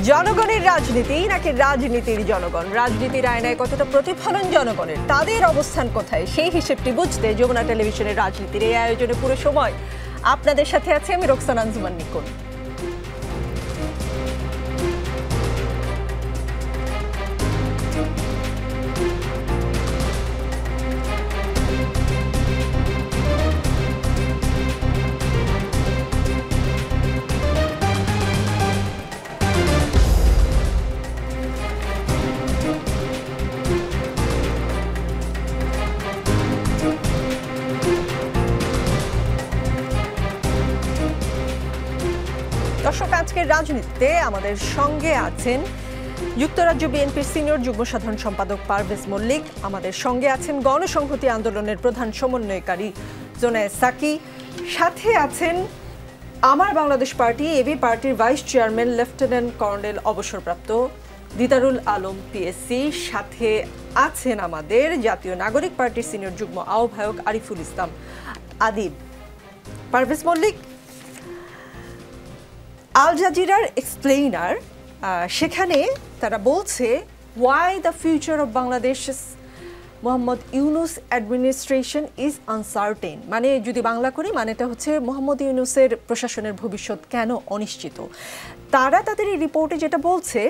জনগণের রাজনীতি নাকি রাজনীতির জনগণ, রাজনীতির আয়নায় কতটা প্রতিফলন জনগণের, তাদের অবস্থান কোথায়, সেই হিসেবটি বুঝতে যমুনা টেলিভিশনের রাজনীতির এই আয়োজনে পুরো সময় আপনাদের সাথে আছে আমি রোকসানা আঞ্জুমান নিকুন। দর্শক, আজকের রাজনীতিতে আমাদের সঙ্গে আছেন যুক্তরাজ্য বিএনপির সিনিয়র যুগ্ম সাধারণ সম্পাদক পারভেজ মল্লিক, আমাদের সঙ্গে আছেন গণসংহতি আন্দোলনের প্রধান সমন্বয়কারী জোনায়েদ সাকি, সাথে আছেন আমার বাংলাদেশ পার্টি এবি পার্টির ভাইস চেয়ারম্যান লেফটেন্যান্ট কর্নেল অবসরপ্রাপ্ত দিদারুল আলম পিএসসি, সাথে আছেন আমাদের জাতীয় নাগরিক পার্টির সিনিয়র যুগ্ম আহ্বায়ক আরিফুল ইসলাম আদিব। পারভেজ মল্লিক, আল জাজিরার এক্সপ্লেইনার, সেখানে তারা বলছে why the future of Bangladesh Mohammad Yunus administration is uncertain, মানে যদি বাংলা করি মানেটা হচ্ছে মোহাম্মদ ইউনুসের প্রশাসনের ভবিষ্যৎ কেন অনিশ্চিত। তারা তাদের এই রিপোর্টে যেটা বলছে,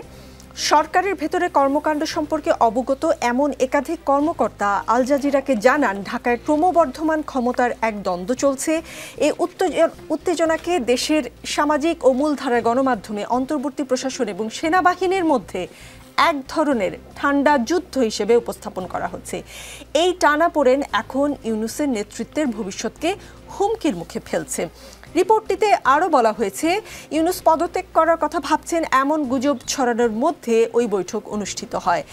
সরকারের ভেতরে কর্মকাণ্ড সম্পর্কে অবগত এমন একাধিক কর্মকর্তা আল জাজিরাকে জানান ঢাকায় ক্রমবর্ধমান ক্ষমতার এক দ্বন্দ্ব চলছে। এই উত্তেজনাকে দেশের সামাজিক ও মূলধারার গণমাধ্যমে অন্তর্বর্তী প্রশাসন এবং সেনাবাহিনীর মধ্যে এক ধরনের ঠান্ডা যুদ্ধ হিসেবে উপস্থাপন করা হচ্ছে। এই টানাপোড়েন এখন ইউনুসের নেতৃত্বের ভবিষ্যৎকে হুমকির মুখে ফেলছে। রিপোর্টটিতে আরও বলা হয়েছে, ইউনুস পদত্যাগ করার কথা ভাবছেন এমন গুজব ছড়ানোর মধ্যে ওই বৈঠক অনুষ্ঠিত হয়।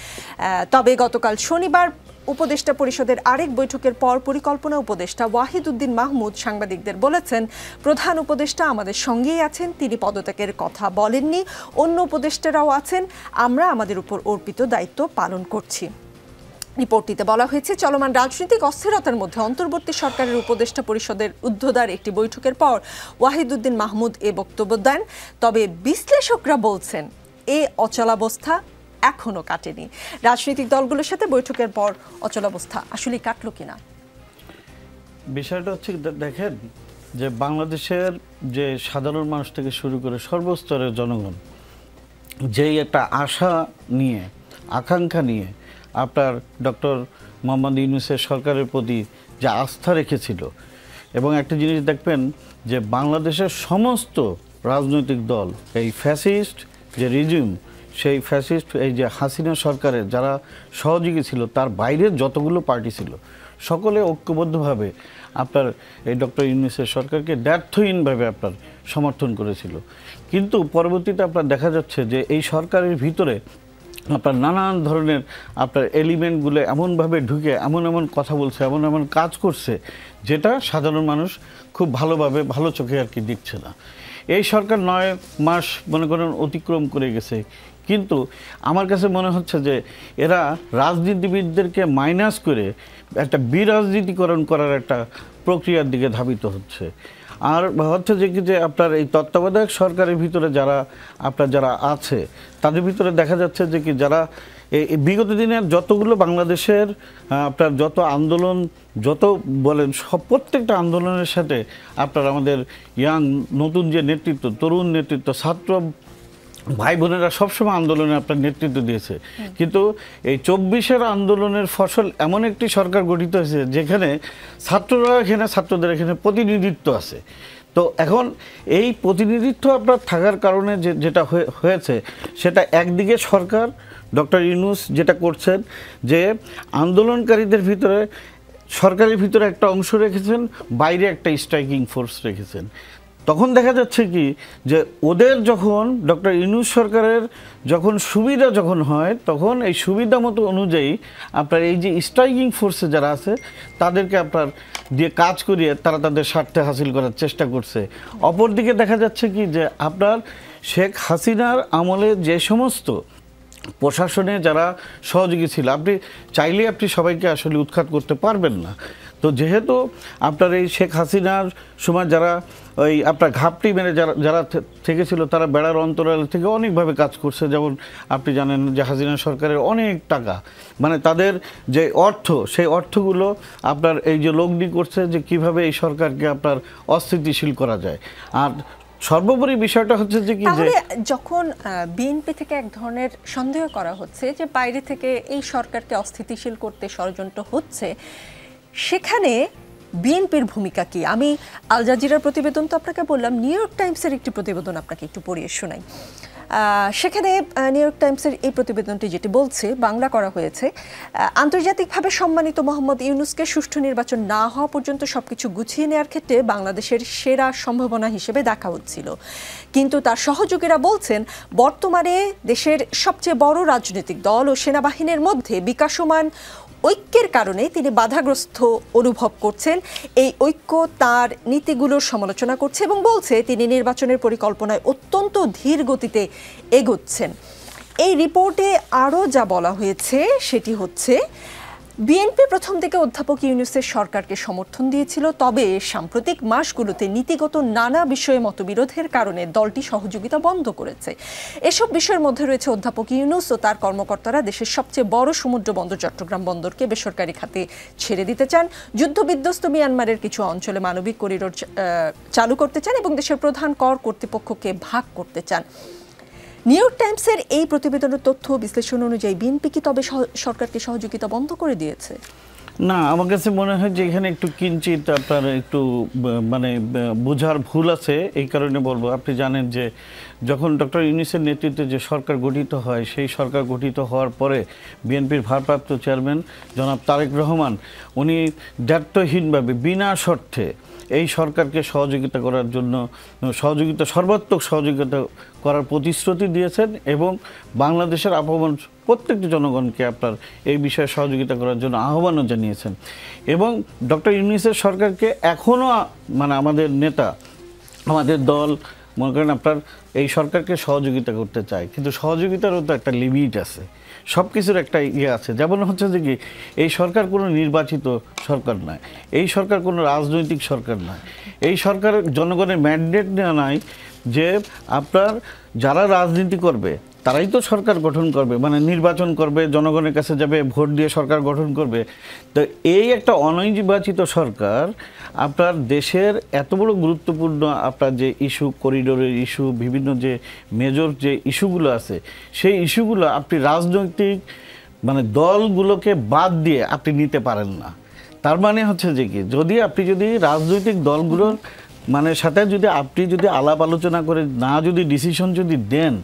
তবে গতকাল শনিবার উপদেষ্টা পরিষদের আরেক বৈঠকের পর পরিকল্পনা উপদেষ্টা ওয়াহিদ উদ্দিন মাহমুদ সাংবাদিকদের বলেছেন, প্রধান উপদেষ্টা আমাদের সঙ্গেই আছেন, তিনি পদত্যাগের কথা বলেননি। অন্য উপদেষ্টারাও আছেন, আমরা আমাদের উপর অর্পিত দায়িত্ব পালন করছি। রিপোর্টটিতে বলা হয়েছে, চলমান রাজনৈতিক অস্থিরতার মধ্যে অন্তর্বর্তী সরকারের উপদেষ্টা পরিষদের ঊর্ধ্বদার একটি বৈঠকের পর ওয়াহিদ উদ্দিন মাহমুদ এ বক্তব্য দেন। তবে বিশ্লেষকরা বলছেন এ অচলাবস্থা এখনো কাটেনি। রাজনৈতিক দলগুলোর সাথে বৈঠকের পর অচলাবস্থা আসলে কাটলো কিনা? বিষয়টা হচ্ছে, দেখেন যে বাংলাদেশের যে সাধারণ মানুষ থেকে শুরু করে সর্বস্তরের জনগণ যেই একটা আশা নিয়ে, আকাঙ্ক্ষা নিয়ে আপনার ডক্টর মোহাম্মদ ইউনূসের সরকারের প্রতি যে আস্থা রেখেছিল, এবং একটা জিনিস দেখবেন যে বাংলাদেশের সমস্ত রাজনৈতিক দল এই ফ্যাসিস্ট যে রিজিম, সেই ফ্যাসিস্ট এই যে হাসিনা সরকারের যারা সহযোগী ছিল, তার বাইরের যতগুলো পার্টি ছিল সকলে ঐক্যবদ্ধভাবে আপনার এই ডক্টর ইউনূসের সরকারকে ব্যর্থহীনভাবে আপনার সমর্থন করেছিল। কিন্তু পরবর্তীতে আপনার দেখা যাচ্ছে যে এই সরকারের ভিতরে আপনার নানান ধরনের আপনার এলিমেন্টগুলো এমনভাবে ঢুকে এমন এমন কথা বলছে, এমন এমন কাজ করছে, যেটা সাধারণ মানুষ খুব ভালোভাবে ভালো চোখে আর কি দেখছে না। এই সরকার 9 মাস মনে করেন অতিক্রম করে গেছে, কিন্তু আমার কাছে মনে হচ্ছে যে এরা রাজনীতিবিদদেরকে মাইনাস করে একটা বিরাজনীতিকরণ করার একটা প্রক্রিয়ার দিকে ধাবিত হচ্ছে। আর হচ্ছে যে আপনার এই তত্ত্বাবধায়ক সরকারের ভিতরে যারা আছে, তাদের ভিতরে দেখা যাচ্ছে যে কি যারা এই বিগত দিনের যতগুলো বাংলাদেশের আপনার যত আন্দোলন যত বলেন প্রত্যেকটা আন্দোলনের সাথে আপনার আমাদের নতুন যে নেতৃত্ব, তরুণ নেতৃত্ব, ছাত্র ভাই বোনেরা সবসময় আন্দোলনে আপনার নেতৃত্ব দিয়েছে। কিন্তু এই 24-এর আন্দোলনের ফসল এমন একটি সরকার গঠিত হয়েছে যেখানে ছাত্রদের এখানে প্রতিনিধিত্ব আছে। তো এখন এই প্রতিনিধিত্ব আপনার থাকার কারণে যেটা হয়েছে, সেটা একদিকে সরকার ডক্টর ইউনূস যেটা করছেন যে আন্দোলনকারীদের ভিতরে সরকারের ভিতরে একটা অংশ রেখেছেন, বাইরে একটা স্ট্রাইকিং ফোর্স রেখেছেন। তখন দেখা যাচ্ছে কি যে ওদের যখন ডক্টর ইউনূস সরকারের সুবিধা হয়, তখন এই সুবিধা মতো অনুযায়ী আপনার এই যে স্ট্রাইকিং ফোর্সে যারা আছে তাদেরকে আপনার দিয়ে কাজ করিয়ে তারা তাদের স্বার্থে হাসিল করার চেষ্টা করছে। অপরদিকে দেখা যাচ্ছে কি যে আপনার শেখ হাসিনার আমলে যে সমস্ত প্রশাসনে যারা সহযোগী ছিল, আপনি চাইলে সবাইকে আসলে উৎখাত করতে পারবেন না। তো তো যেহেতু আপনার এই শেখ হাসিনার সময় যারা ওই আপনার ঘাপটি মেরে যারা থেকেছিল তারা বেড়ার অন্তরাল থেকে অনেকভাবে কাজ করছে, যেমন আপনি জানেন যে হাসিনা সরকারের অনেক টাকা, মানে তাদের যে অর্থ সেই অর্থগুলো আপনার এই যে লগ্নি করছে যে কিভাবে এই সরকারকে আপনার অস্থিতিশীল করা যায়। আর সর্বোপরি বিষয়টা হচ্ছে যে কি, তাহলে যখন বিএনপি থেকে এক ধরনের সন্দেহ করা হচ্ছে যে বাইরে থেকে এই সরকারকে অস্থিতিশীল করতে ষড়যন্ত্র হচ্ছে, সেখানে বিএনপির ভূমিকা কি? আমি আল জাজিরার প্রতিবেদন তো আপনাকে বললাম, নিউ ইয়র্ক টাইমসের একটি প্রতিবেদন আপনাকে একটু পড়িয়ে শোনাই। সেখানে নিউ ইয়র্ক টাইমসের এই প্রতিবেদনটি যেটি বলছে, বাংলা করা হয়েছে, আন্তর্জাতিকভাবে সম্মানিত মোহাম্মদ ইউনূসকে সুষ্ঠু নির্বাচন না হওয়া পর্যন্ত সবকিছু গুছিয়ে নেওয়ার ক্ষেত্রে বাংলাদেশের সেরা সম্ভাবনা হিসেবে দেখা হচ্ছিল, কিন্তু তার সহযোগীরা বলছেন বর্তমানে দেশের সবচেয়ে বড় রাজনৈতিক দল ও সেনাবাহিনীর মধ্যে বিকাশমান ঐক্যের কারণে তিনি বাধাগ্রস্ত অনুভব করছেন। এই ঐক্য তার নীতিগুলোর সমালোচনা করছে এবং বলছে তিনি নির্বাচনের পরিকল্পনায় অত্যন্ত ধীর গতিতে এগোচ্ছেন। এই রিপোর্টে আরও যা বলা হয়েছে সেটি হচ্ছে, বিএনপি প্রথম দিকে অধ্যাপক ইউনূসের সরকারকে সমর্থন দিয়েছিল, তবে সাম্প্রতিক মাসগুলোতে নীতিগত নানা বিষয়ে মতবিরোধের কারণে দলটি সহযোগিতা বন্ধ করেছে। এসব বিষয়ের মধ্যে রয়েছে অধ্যাপক ইউনূস ও তার কর্মকর্তারা দেশের সবচেয়ে বড় সমুদ্র বন্দর চট্টগ্রাম বন্দরকে বেসরকারি খাতে ছেড়ে দিতে চান, যুদ্ধবিধ্বস্ত মিয়ানমারের কিছু অঞ্চলে মানবিক করিডোর চালু করতে চান এবং দেশের প্রধান কর কর্তৃপক্ষকে ভাগ করতে চান। নিউ ইয়র্ক টাইমসের এই প্রতিবেদনের তথ্য বিশ্লেষণ অনুযায়ী বিএনপি কি তবে সরকারকে সহযোগিতা বন্ধ করে দিয়েছে? না, আমার কাছে মনে হয় যে এখানে একটু কিঞ্চিত আপনার একটু মানে বোঝার ভুল আছে। এই কারণে বলবো, আপনি জানেন যে যখন ডক্টর ইউনূসের নেতৃত্বে যে সরকার গঠিত হয়, সেই সরকার গঠিত হওয়ার পরে বিএনপির ভারপ্রাপ্ত চেয়ারম্যান জনাব তারেক রহমান উনি দায়িত্বহীনভাবে বিনা শর্তে এই সরকারকে সহযোগিতা করার জন্য সর্বাত্মক সহযোগিতা করার প্রতিশ্রুতি দিয়েছেন এবং বাংলাদেশের আপামর প্রত্যেকটি জনগণকে আপনার এই বিষয়ে সহযোগিতা করার জন্য আহ্বানও জানিয়েছেন। এবং ডক্টর ইউনূসের সরকারকে এখনও মানে আমাদের নেতা, আমাদের দল মনে করেন আপনার এই সরকারকে সহযোগিতা করতে চায়, কিন্তু সহযোগিতারও তো একটা লিমিট আছে, সব কিছুর একটা ইয়ে আছে। যেমন হচ্ছে যে কি, এই সরকার কোনো নির্বাচিত সরকার নয়, এই সরকার কোনো রাজনৈতিক সরকার নয়, এই সরকার জনগণের ম্যান্ডেট নেওয়া নাই যে আপনার যারা রাজনীতি করবে তারাই তো সরকার গঠন করবে, মানে নির্বাচন করবে, জনগণের কাছে যাবে, ভোট দিয়ে সরকার গঠন করবে। তো এই একটা অনির্বাচিত সরকার আপনার দেশের এত বড় গুরুত্বপূর্ণ আপনার যে ইস্যু, করিডোরের ইস্যু, বিভিন্ন যে মেজর যে ইস্যুগুলো আছে, সেই ইস্যুগুলো আপনি রাজনৈতিক মানে দলগুলোকে বাদ দিয়ে আপনি নিতে পারেন না। তার মানে হচ্ছে যে কি, যদি রাজনৈতিক দলগুলোর মানে সাথে আপনি যদি আলাপ আলোচনা করে না যদি ডিসিশন যদি দেন,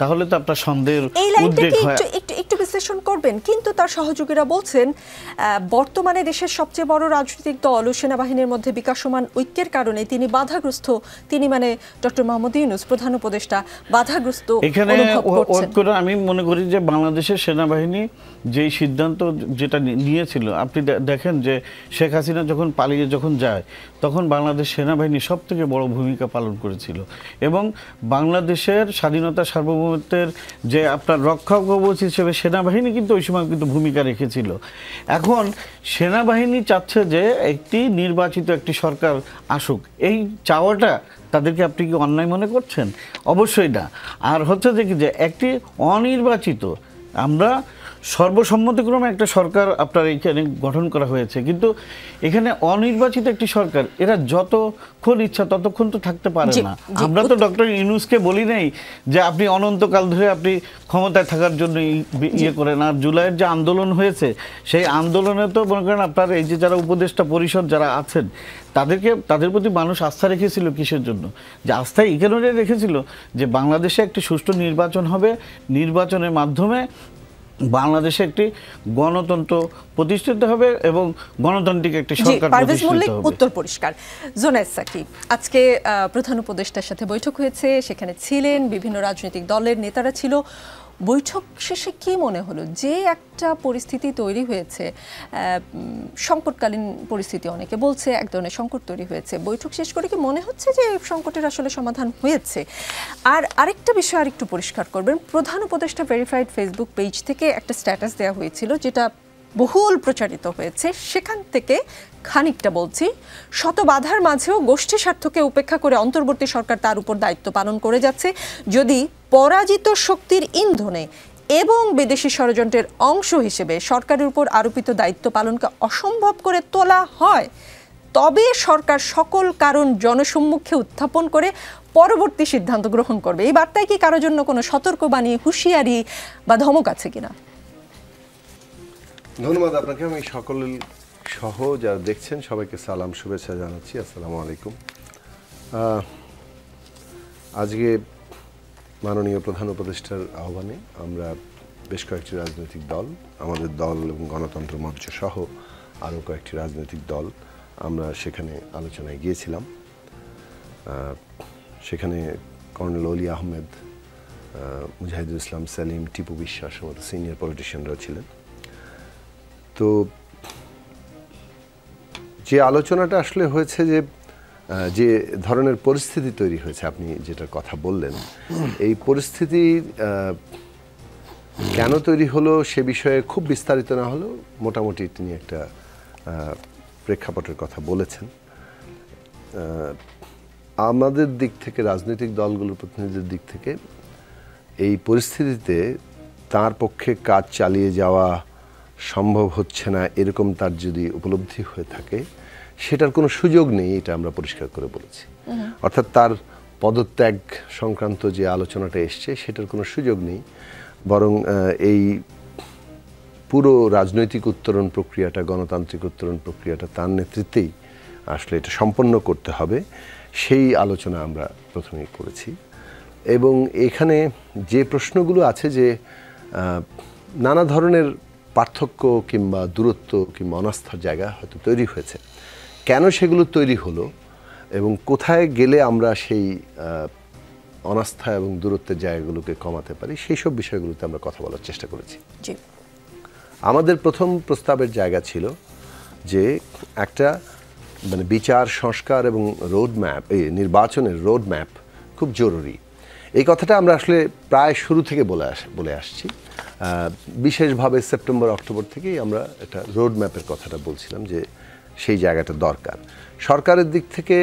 তাহলে তো আপনার সন্দেহের উদ্রেক হয়। একটু বিশ্লেষণ করবেন, কিন্তু তার সহযোগীরা বলছেন বর্তমানে দেশের সবচেয়ে বড় রাজনৈতিক দল ও সেনাবাহিনীর মধ্যে বিকাশমান ঐক্যের কারণে তিনি বাধাগ্রস্ত, তিনি মানে ডক্টর মোহাম্মদ ইউনূস প্রধান উপদেষ্টা বাধাগ্রস্ত এখানে আমি মনে করি যে বাংলাদেশের সেনাবাহিনী যেই সিদ্ধান্ত যেটা নিয়েছিল, আপনি দেখেন যে শেখ হাসিনা যখন পালিয়ে যায়, তখন বাংলাদেশ সেনাবাহিনী সব থেকে বড় ভূমিকা পালন করেছিল এবং বাংলাদেশের স্বাধীনতা সার্বভৌমত্বের যে আপনার রক্ষা কবচ হিসেবে সেনাবাহিনী কিন্তু ওই সময় কিন্তু ভূমিকা রেখেছিল। এখন সেনাবাহিনী চাচ্ছে যে একটি নির্বাচিত একটি সরকার আসুক, এই চাওয়াটা তাদেরকে আপনি কি অন্যায় মনে করছেন? অবশ্যই না। আর হচ্ছে যে কি, যে একটি অনির্বাচিত, আমরা সর্বসম্মতিক্রমে একটা সরকার আপনার এইখানে গঠন করা হয়েছে, কিন্তু এখানে অনির্বাচিত একটি সরকার, এরা যতক্ষণ ইচ্ছা ততক্ষণ তো থাকতে পারে না। আমরা তো ডক্টর ইউনূসকে বলি নাই যে আপনি অনন্তকাল ধরে আপনি ক্ষমতায় থাকার জন্য ইয়ে করেন। আর জুলাইয়ের যে আন্দোলন হয়েছে, সেই আন্দোলনে তো মনে করেন আপনার এই যে যারা উপদেষ্টা পরিষদ যারা আছেন, তাদের প্রতি মানুষ আস্থা রেখেছিল কিসের জন্য? যে আস্থা এই কারণে রেখেছিল যে বাংলাদেশে একটি সুষ্ঠু নির্বাচন হবে, নির্বাচনের মাধ্যমে বাংলাদেশে একটি গণতন্ত্র প্রতিষ্ঠিত হবে এবং গণতান্ত্রিক একটি সরকার প্রতিষ্ঠিত হবে। উত্তর পরিষ্কার। জোনায়েদ সাকিব, আজকে প্রধান উপদেষ্টার সাথে বৈঠক হয়েছে, সেখানে ছিলেন বিভিন্ন রাজনৈতিক দলের নেতারা ছিল। বৈঠক শেষে কি মনে হলো? যে একটা পরিস্থিতি তৈরি হয়েছে, সংকটকালীন পরিস্থিতি অনেকে বলছে, এক ধরনের সংকট তৈরি হয়েছে, বৈঠক শেষ করে কি মনে হচ্ছে যে সংকটের আসলে সমাধান হয়েছে? আর আরেকটা বিষয় আরেকটু পরিষ্কার করবেন, প্রধান উপদেষ্টা ভেরিফাইড ফেসবুক পেজ থেকে একটা স্ট্যাটাস দেওয়া হয়েছিল, যেটা বহুল প্রচারিত হয়েছে, সেখান থেকে খানিকটা বলছি। শত বাধার মাঝেও গোষ্ঠী স্বার্থকে উপেক্ষা করে অন্তর্বর্তী সরকার তার উপর দায়িত্ব পালন করে যাচ্ছে। যদি পরাজিত শক্তির ইন্ধনে এবং বিদেশি ষড়যন্ত্রের অংশ হিসেবে সরকারের উপর আরোপিত দায়িত্ব পালনকে অসম্ভব করে তোলা হয়, তবে সরকার সকল কারণ জনসম্মুখে উত্থাপন করে পরবর্তী সিদ্ধান্ত গ্রহণ করবে। এই বার্তায় কি কারোর জন্য কোনো সতর্কবাণী, হুঁশিয়ারি বা ধমক আছে কিনা? ধন্যবাদ আপনাকে। আমি সকল সহ যারা দেখছেন সবাইকে সালাম, শুভেচ্ছা জানাচ্ছি। আসসালামু আলাইকুম। আজকে মাননীয় প্রধান উপদেষ্টার আহ্বানে আমরা বেশ কয়েকটি রাজনৈতিক দল, আমাদের দল এবং গণতন্ত্র মঞ্চ সহ আরও কয়েকটি রাজনৈতিক দল আমরা সেখানে আলোচনায় গিয়েছিলাম। সেখানে কর্নেল অলি আহমেদ, মুজাহিদুল ইসলাম সেলিম, টিপু বিশ্বাস মতো সিনিয়র পলিটিশিয়ানরাও ছিলেন। তো যে আলোচনাটা আসলে হয়েছে, যে ধরনের পরিস্থিতি তৈরি হয়েছে, আপনি যেটার কথা বললেন, এই পরিস্থিতি কেন তৈরি হলো সে বিষয়ে খুব বিস্তারিত না হলেও মোটামুটি তিনি একটা প্রেক্ষাপটের কথা বলেছেন। আমাদের দিক থেকে, রাজনৈতিক দলগুলোর প্রতিনিধিদের দিক থেকে এই পরিস্থিতিতে তার পক্ষে কাজ চালিয়ে যাওয়া সম্ভব হচ্ছে না এরকম তার যদি উপলব্ধি হয়ে থাকে, সেটার কোনো সুযোগ নেই, এটা আমরা পরিষ্কার করে বলেছি। অর্থাৎ তার পদত্যাগ সংক্রান্ত যে আলোচনাটা এসছে সেটার কোনো সুযোগ নেই, বরং এই পুরো রাজনৈতিক উত্তরণ প্রক্রিয়াটা, গণতান্ত্রিক উত্তরণ প্রক্রিয়াটা তার নেতৃত্বেই আসলে এটা সম্পন্ন করতে হবে, সেই আলোচনা আমরা প্রথমেই করেছি। এবং এখানে যে প্রশ্নগুলো আছে, যে নানা ধরনের পার্থক্য কিংবা দূরত্ব কিংবা অনাস্থার জায়গা হয়তো তৈরি হয়েছে, কেন সেগুলো তৈরি হলো এবং কোথায় গেলে আমরা সেই অনাস্থা এবং দূরত্বের জায়গাগুলোকে কমাতে পারি, সেই সব বিষয়গুলোতে আমরা কথা বলার চেষ্টা করেছি। আমাদের প্রথম প্রস্তাবের জায়গা ছিল যে একটা বিচার সংস্কার এবং রোড ম্যাপ, এই নির্বাচনের রোড ম্যাপ খুব জরুরি। এই কথাটা আমরা আসলে প্রায় শুরু থেকে বলে আসছি। বিশেষভাবে সেপ্টেম্বর অক্টোবর থেকেই আমরা একটা রোড ম্যাপের কথাটা বলছিলাম, যে সেই জায়গাটা দরকার। সরকারের দিক থেকে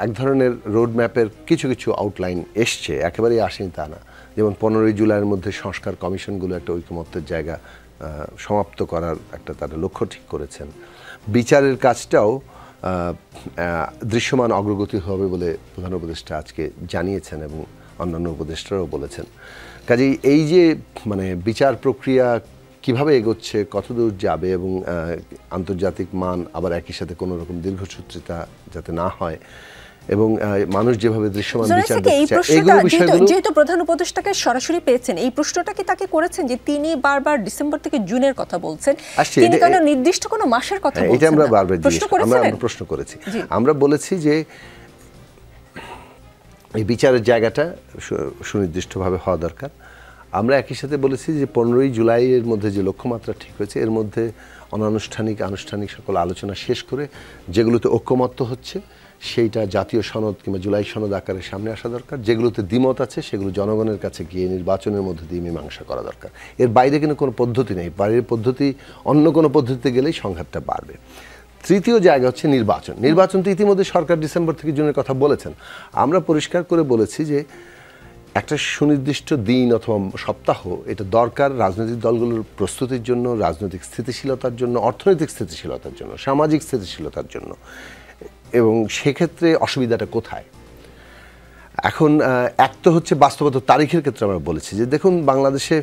এক ধরনের রোড ম্যাপের কিছু কিছু আউটলাইন এসছে, একেবারেই আসেনি তা না। যেমন 15ই জুলাইয়ের মধ্যে সংস্কার কমিশনগুলো একটা ঐকমত্যের জায়গা সমাপ্ত করার একটা তারা লক্ষ্য ঠিক করেছেন। বিচারের কাজটাও দৃশ্যমান অগ্রগতি হবে বলে প্রধান উপদেষ্টা আজকে জানিয়েছেন এবং অন্যান্য উপদেষ্টারাও বলেছেন। কাজেই এই যে বিচার প্রক্রিয়া কিভাবে এগোচ্ছে, কতদূর যাবে এবং আন্তর্জাতিক মান আবার একই সাথে কোনো রকম দীর্ঘসূত্রিতা যাতে না হয় এবং মানুষ যেভাবে দৃশ্যমান বিচার দেখছে, যেহেতু প্রধান উপদেষ্টাকে সরাসরি পেয়েছেন, এই প্রশ্নটা কি তাকে করেছেন যে তিনি বারবার ডিসেম্বর থেকে জুনের কথা বলছেন, তিনি কেন নির্দিষ্ট কোনো মাসের কথা বলছেন? এটা আমরা বারবার প্রশ্ন করেছি। আমরা বলেছি যে এই বিচারের জায়গাটা সুনির্দিষ্টভাবে হওয়া দরকার। আমরা একই সাথে বলেছি যে 15ই জুলাইয়ের মধ্যে যে লক্ষ্যমাত্রা ঠিক হয়েছে, এর মধ্যে অনানুষ্ঠানিক আনুষ্ঠানিক সকল আলোচনা শেষ করে যেগুলোতে ঐকমত্য হচ্ছে সেইটা জাতীয় সনদ কিংবা জুলাই সনদ আকারে সামনে আসা দরকার। যেগুলোতে দ্বিমত আছে সেগুলো জনগণের কাছে গিয়ে নির্বাচনের মধ্যে দিয়ে মীমাংসা করা দরকার। এর বাইরে কিন্তু কোনো পদ্ধতি নেই, বাইরের পদ্ধতি অন্য কোনো পদ্ধতিতে গেলেই সংঘাতটা বাড়বে। তৃতীয় জায়গা হচ্ছে নির্বাচন। নির্বাচন তো ইতিমধ্যে সরকার ডিসেম্বর থেকে জুনের কথা বলেছেন। আমরা পরিষ্কার করে বলেছি যে একটা সুনির্দিষ্ট দিন অথবা সপ্তাহ এটা দরকার রাজনৈতিক দলগুলোর প্রস্তুতির জন্য, রাজনৈতিক স্থিতিশীলতার জন্য, অর্থনৈতিক স্থিতিশীলতার জন্য, সামাজিক স্থিতিশীলতার জন্য। এবং সেক্ষেত্রে অসুবিধাটা কোথায়? এখন এক তো হচ্ছে বাস্তবতা তারিখের ক্ষেত্রে আমরা বলেছি যে দেখুন, বাংলাদেশে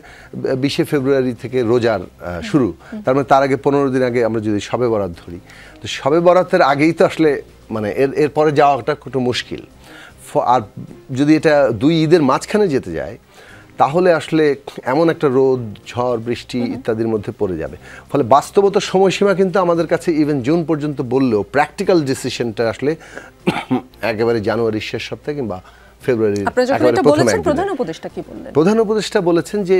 20শে ফেব্রুয়ারি থেকে রোজার শুরু, তার তার আগে 15 দিন আগে আমরা যদি শবে বরাত ধরি, তো শবে বরাতের আগেই তো আসলে এরপরে যাওয়াটা একটু মুশকিল। আর যদি এটা 2 ঈদের মাঝখানে যেতে যায় তাহলে আসলে এমন একটা রোদ, ঝড়, বৃষ্টি ইত্যাদির মধ্যে পড়ে যাবে। ফলে বাস্তবতা সময়সীমা কিন্তু আমাদের কাছে ইভেন জুন পর্যন্ত বললেও প্র্যাকটিক্যাল ডিসিশনটা আসলে একেবারে জানুয়ারির শেষ সপ্তাহে কিংবা ফেব্রুয়ারির প্রধান উপদেষ্টা বলেছেন যে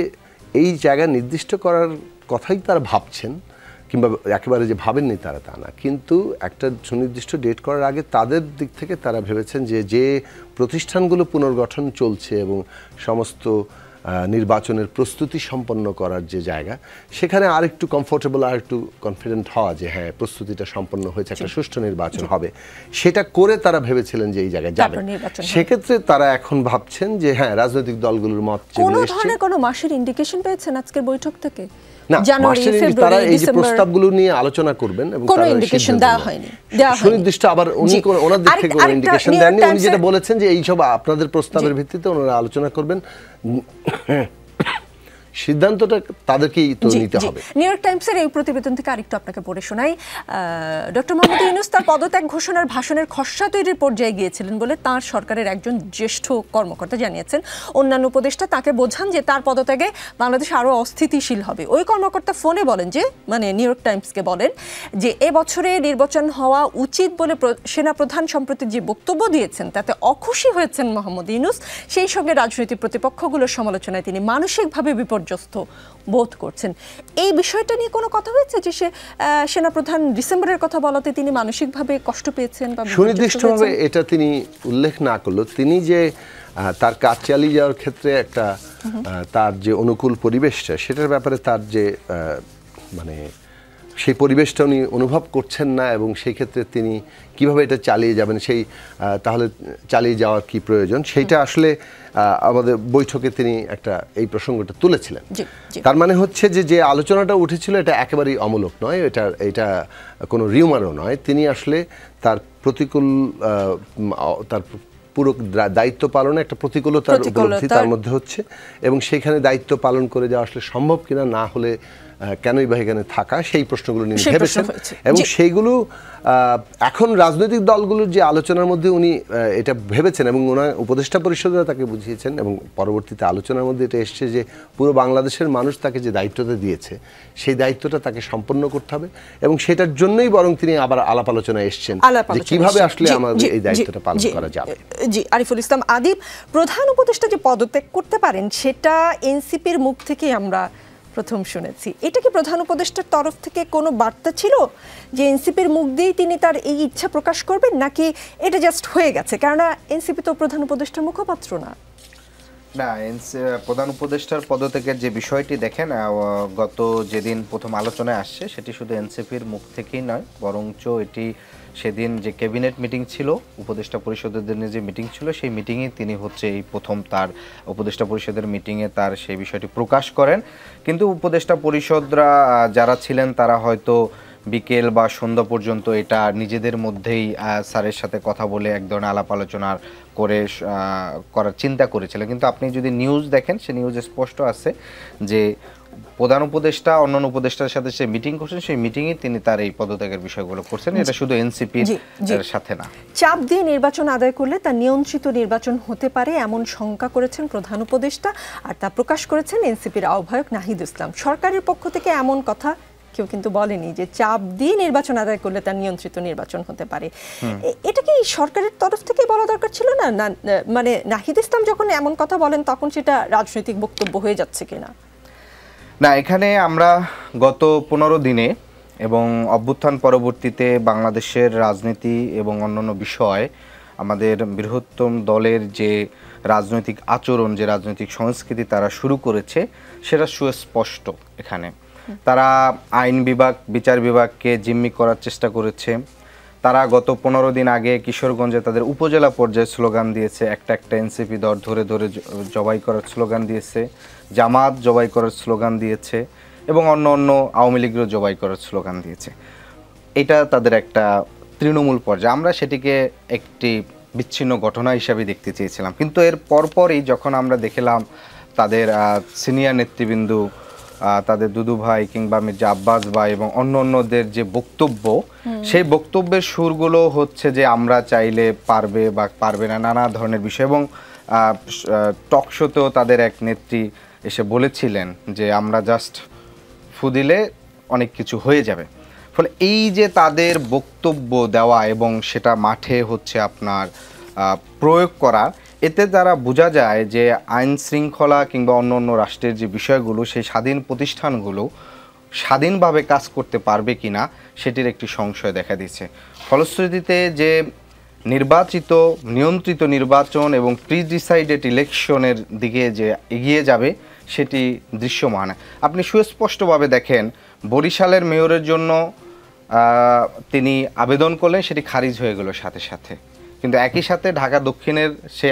এই জায়গা নির্দিষ্ট করার কথাই তারা ভাবছেন, কিংবা একেবারে যে ভাবেননি তারা তা না, কিন্তু একটা সুনির্দিষ্ট ডেট করার আগে তাদের দিক থেকে তারা ভেবেছেন যে প্রতিষ্ঠানগুলো পুনর্গঠন চলছে এবং সমস্ত নির্বাচনের প্রস্তুতি সম্পন্ন করার যে জায়গা, সেখানে আরেকটু কমফোর্টেবল আর একটু কনফিডেন্ট হওয়া যে হ্যাঁ প্রস্তুতিটা সম্পন্ন হয়েছে, একটা সুষ্ঠু নির্বাচন হবে, সেটা করে তারা ভেবেছিলেন যে এই জায়গায় যাবে। সেক্ষেত্রে তারা এখন ভাবছেন যে হ্যাঁ রাজনৈতিক দলগুলোর মত কোনো ধরনের কোনো মাসের ইন্ডিকেশন পেয়েছেন আজকের বৈঠক থেকে? না, তারা এই যে প্রস্তাবগুলো নিয়ে আলোচনা করবেন এবং কোনো ইন্ডিকেশন দেওয়া হয়নি, সুনির্দিষ্ট। আবার উনি ওনাদের থেকে কোনো ইন্ডিকেশন দেননি। উনি যেটা বলেছেন যে এইসব আপনাদের প্রস্তাবের ভিত্তিতে ওনারা আলোচনা করবেন, সিদ্ধান্তটা তাদেরকেই তো নিতে হবে। নিউ ইয়র্ক টাইমসের এই প্রতিবেদন থেকে আরেকটু আপনাকে পড়ে শোনাই। ডক্টর মোহাম্মদ ইউনূস তার পদত্যাগ ঘোষণার ভাষণের খসড়া তৈরির পর্যায়ে গিয়েছিলেন বলে তার সরকারের একজন জ্যেষ্ঠ কর্মকর্তা জানিয়েছেন। অন্যান্য উপদেষ্টা তাকে বোঝান যে তার পদত্যাগে বাংলাদেশ আরও অস্থিতিশীল হবে। ওই কর্মকর্তা ফোনে বলেন যে, মানে নিউ ইয়র্ক টাইমসকে বলেন যে এবছরে নির্বাচন হওয়া উচিত বলে সেনাপ্রধান সম্প্রতি যে বক্তব্য দিয়েছেন তাতে অখুশি হয়েছেন মোহাম্মদ ইউনূস। সেই সঙ্গে রাজনৈতিক প্রতিপক্ষগুলোর সমালোচনায় তিনি মানসিকভাবে বিপর্যস্ত বোধ করছেন। এই বিষয়টা নিয়ে কোনো কথা হয়েছে যে সেনাপ্রধান ডিসেম্বরের কথা বলাতে তিনি মানসিকভাবে কষ্ট পেয়েছেন বা সুনির্দিষ্টভাবে এটা তিনি উল্লেখ না করলেও তিনি যে তার কাজ চালিয়ে যাওয়ার ক্ষেত্রে একটা তার যে অনুকূল পরিবেশটা, সেটার ব্যাপারে তার যে মানে সেই পরিবেশটা উনি অনুভব করছেন না, এবং সেই ক্ষেত্রে তিনি কিভাবে এটা চালিয়ে যাবেন, সেই তাহলে চালিয়ে যাওয়ার কি প্রয়োজন, সেইটা আসলে আমাদের বৈঠকে তিনি একটা এই প্রসঙ্গটা তুলেছিলেন। তার মানে হচ্ছে যে যে আলোচনাটা উঠেছিল এটা একেবারেই অমূলক নয়, এটা কোনো রিউমারও নয়। তিনি আসলে তার প্রতিকূল তার পুরো দায়িত্ব পালনে একটা প্রতিকূলতার উপলব্ধি তার মধ্যে হচ্ছে, এবং সেখানে দায়িত্ব পালন করে যাওয়া আসলে সম্ভব কিনা, না হলে কেনই বা এখানে থাকা, সেই প্রশ্নগুলো নিয়ে ভেবেছেন। এবং সেইগুলো এখন রাজনৈতিক দলগুলোর যে আলোচনার মধ্যে উনি এটা ভেবেছেন এবং ওনার উপদেষ্টা পরিষদরা তাকে বুঝিয়েছেন, এবং পরবর্তীতে আলোচনার মধ্যে এটা এসছে যে পুরো বাংলাদেশের মানুষ তাকে যে দায়িত্বটা দিয়েছে সেই দায়িত্বটা তাকে সম্পন্ন করতে হবে, এবং সেটার জন্যই বরং তিনি আবার আলাপ আলোচনায় এসছেন যে কিভাবে আসলে আমাদের এই দায়িত্বটা পালন করা যাবে। জি, আরিফুল ইসলাম আদিব, প্রধান উপদেষ্টা যে পদত্যাগ করতে পারেন সেটা এনসিপির মুখ থেকে আমরা প্রথম শুনেছি। এটা কি প্রধান উপদেষ্টার তরফ থেকে কোনো বার্তা ছিল যে এনসিপির মুখ দিয়েই তিনি তার এই ইচ্ছা প্রকাশ করবেন, নাকি এটা জাস্ট হয়ে গেছে? কেননা এনসিপি তো প্রধান উপদেষ্টার মুখপাত্র না। না, প্রধান উপদেষ্টার পদত্যাগের যে বিষয়টি দেখেন, গত যেদিন প্রথম আলোচনায় আসছে সেটি শুধু এনসিপির মুখ থেকেই নয়, বরঞ্চ এটি সেদিন যে ক্যাবিনেট মিটিং ছিল, উপদেষ্টা পরিষদের যে মিটিং ছিল, সেই মিটিংয়ে তিনি হচ্ছে এই প্রথম তার উপদেষ্টা পরিষদের মিটিংয়ে তার সেই বিষয়টি প্রকাশ করেন। কিন্তু উপদেষ্টা পরিষদরা যারা ছিলেন তারা হয়তো বিকেল বা সন্ধ্যা পর্যন্ত এটা নিজেদের মধ্যেই স্যারের সাথে কথা বলে এক ধরনের আলাপ আলোচনা করার চিন্তা করেছিলেন। কিন্তু আপনি যদি নিউজ দেখেন, সে নিউজে স্পষ্ট আছে যে প্রধান উপদেষ্টা অন্যান্য উপদেষ্টার সাথে সে মিটিং করছেন, সেই মিটিংয়ে তিনি তার এই পদত্যাগের বিষয়গুলো করছেন। এটা শুধু এনসিপির সাথে না। চাপ দিয়ে নির্বাচন আদায় করলে তা নিয়ন্ত্রিত নির্বাচন হতে পারে এমন শঙ্কা করেছেন প্রধান উপদেষ্টা, আর তা প্রকাশ করেছেন এনসিপির আহ্বায়ক নাহিদ ইসলাম। সরকারের পক্ষ থেকে এমন কথা কেউ কিন্তু বলেনি যে চাপ দিয়ে নির্বাচন আদায় করলে তার নিয়ন্ত্রিত নির্বাচন হতে পারে। এটা কি সরকারের তরফ থেকে বলা দরকার ছিল না? মানে নাহিদ ইসলাম যখন এমন কথা বলেন তখন সেটা রাজনৈতিক বক্তব্য হয়ে যাচ্ছে কিনা? না, এখানে আমরা গত 15 দিনে এবং অভ্যুত্থান পরবর্তীতে বাংলাদেশের রাজনীতি এবং অন্যান্য বিষয়, আমাদের বৃহত্তম দলের যে রাজনৈতিক আচরণ, যে রাজনৈতিক সংস্কৃতি তারা শুরু করেছে, সেটা সুস্পষ্ট। এখানে তারা আইন বিভাগ, বিচার বিভাগকে জিম্মি করার চেষ্টা করেছে। তারা গত 15 দিন আগে কিশোরগঞ্জে তাদের উপজেলা পর্যায়ে স্লোগান দিয়েছে, একটা এনসিপি দর ধরে ধরে জবাই করার স্লোগান দিয়েছে, জামাত জবাই করার স্লোগান দিয়েছে, এবং অন্য অন্য আওয়ামী লীগেরও জবাই করার স্লোগান দিয়েছে। এটা তাদের একটা তৃণমূল পর্যায়ে, আমরা সেটিকে একটি বিচ্ছিন্ন ঘটনা হিসাবে দেখতে চেয়েছিলাম। কিন্তু এর পরপরই যখন আমরা দেখলাম তাদের সিনিয়র নেতৃবৃন্দ, তাদের দুদু ভাই কিংবা মির্জা আব্বাস ভাই এবং অন্য অন্যদের যে বক্তব্য, সেই বক্তব্যের সুরগুলো হচ্ছে যে আমরা চাইলে পারবে বা পারবে না, নানা ধরনের বিষয়। এবং টক শোতেও তাদের এক নেত্রী এসে বলেছিলেন যে আমরা জাস্ট ফু দিলে অনেক কিছু হয়ে যাবে। ফলে এই যে তাদের বক্তব্য দেওয়া এবং সেটা মাঠে হচ্ছে আপনার প্রয়োগ করা, এতে দ্বারা বোঝা যায় যে আইন শৃঙ্খলা কিংবা অন্য অন্য রাষ্ট্রের যে বিষয়গুলো, সেই স্বাধীন প্রতিষ্ঠানগুলো স্বাধীনভাবে কাজ করতে পারবে কিনা সেটির একটি সংশয় দেখা দিচ্ছে। ফলশ্রুতিতে যে নির্বাচিত নিয়ন্ত্রিত নির্বাচন এবং প্রি ডিসাইডেড ইলেকশনের দিকে যে এগিয়ে যাবে সেটি দৃশ্যমান। আপনি সুস্পষ্টভাবে দেখেন বরিশালের মেয়রের জন্য তিনি আবেদন করলেন, সেটি খারিজ হয়ে গেল সাথে সাথে, কিন্তু একই সাথে ঢাকা দক্ষিণের সে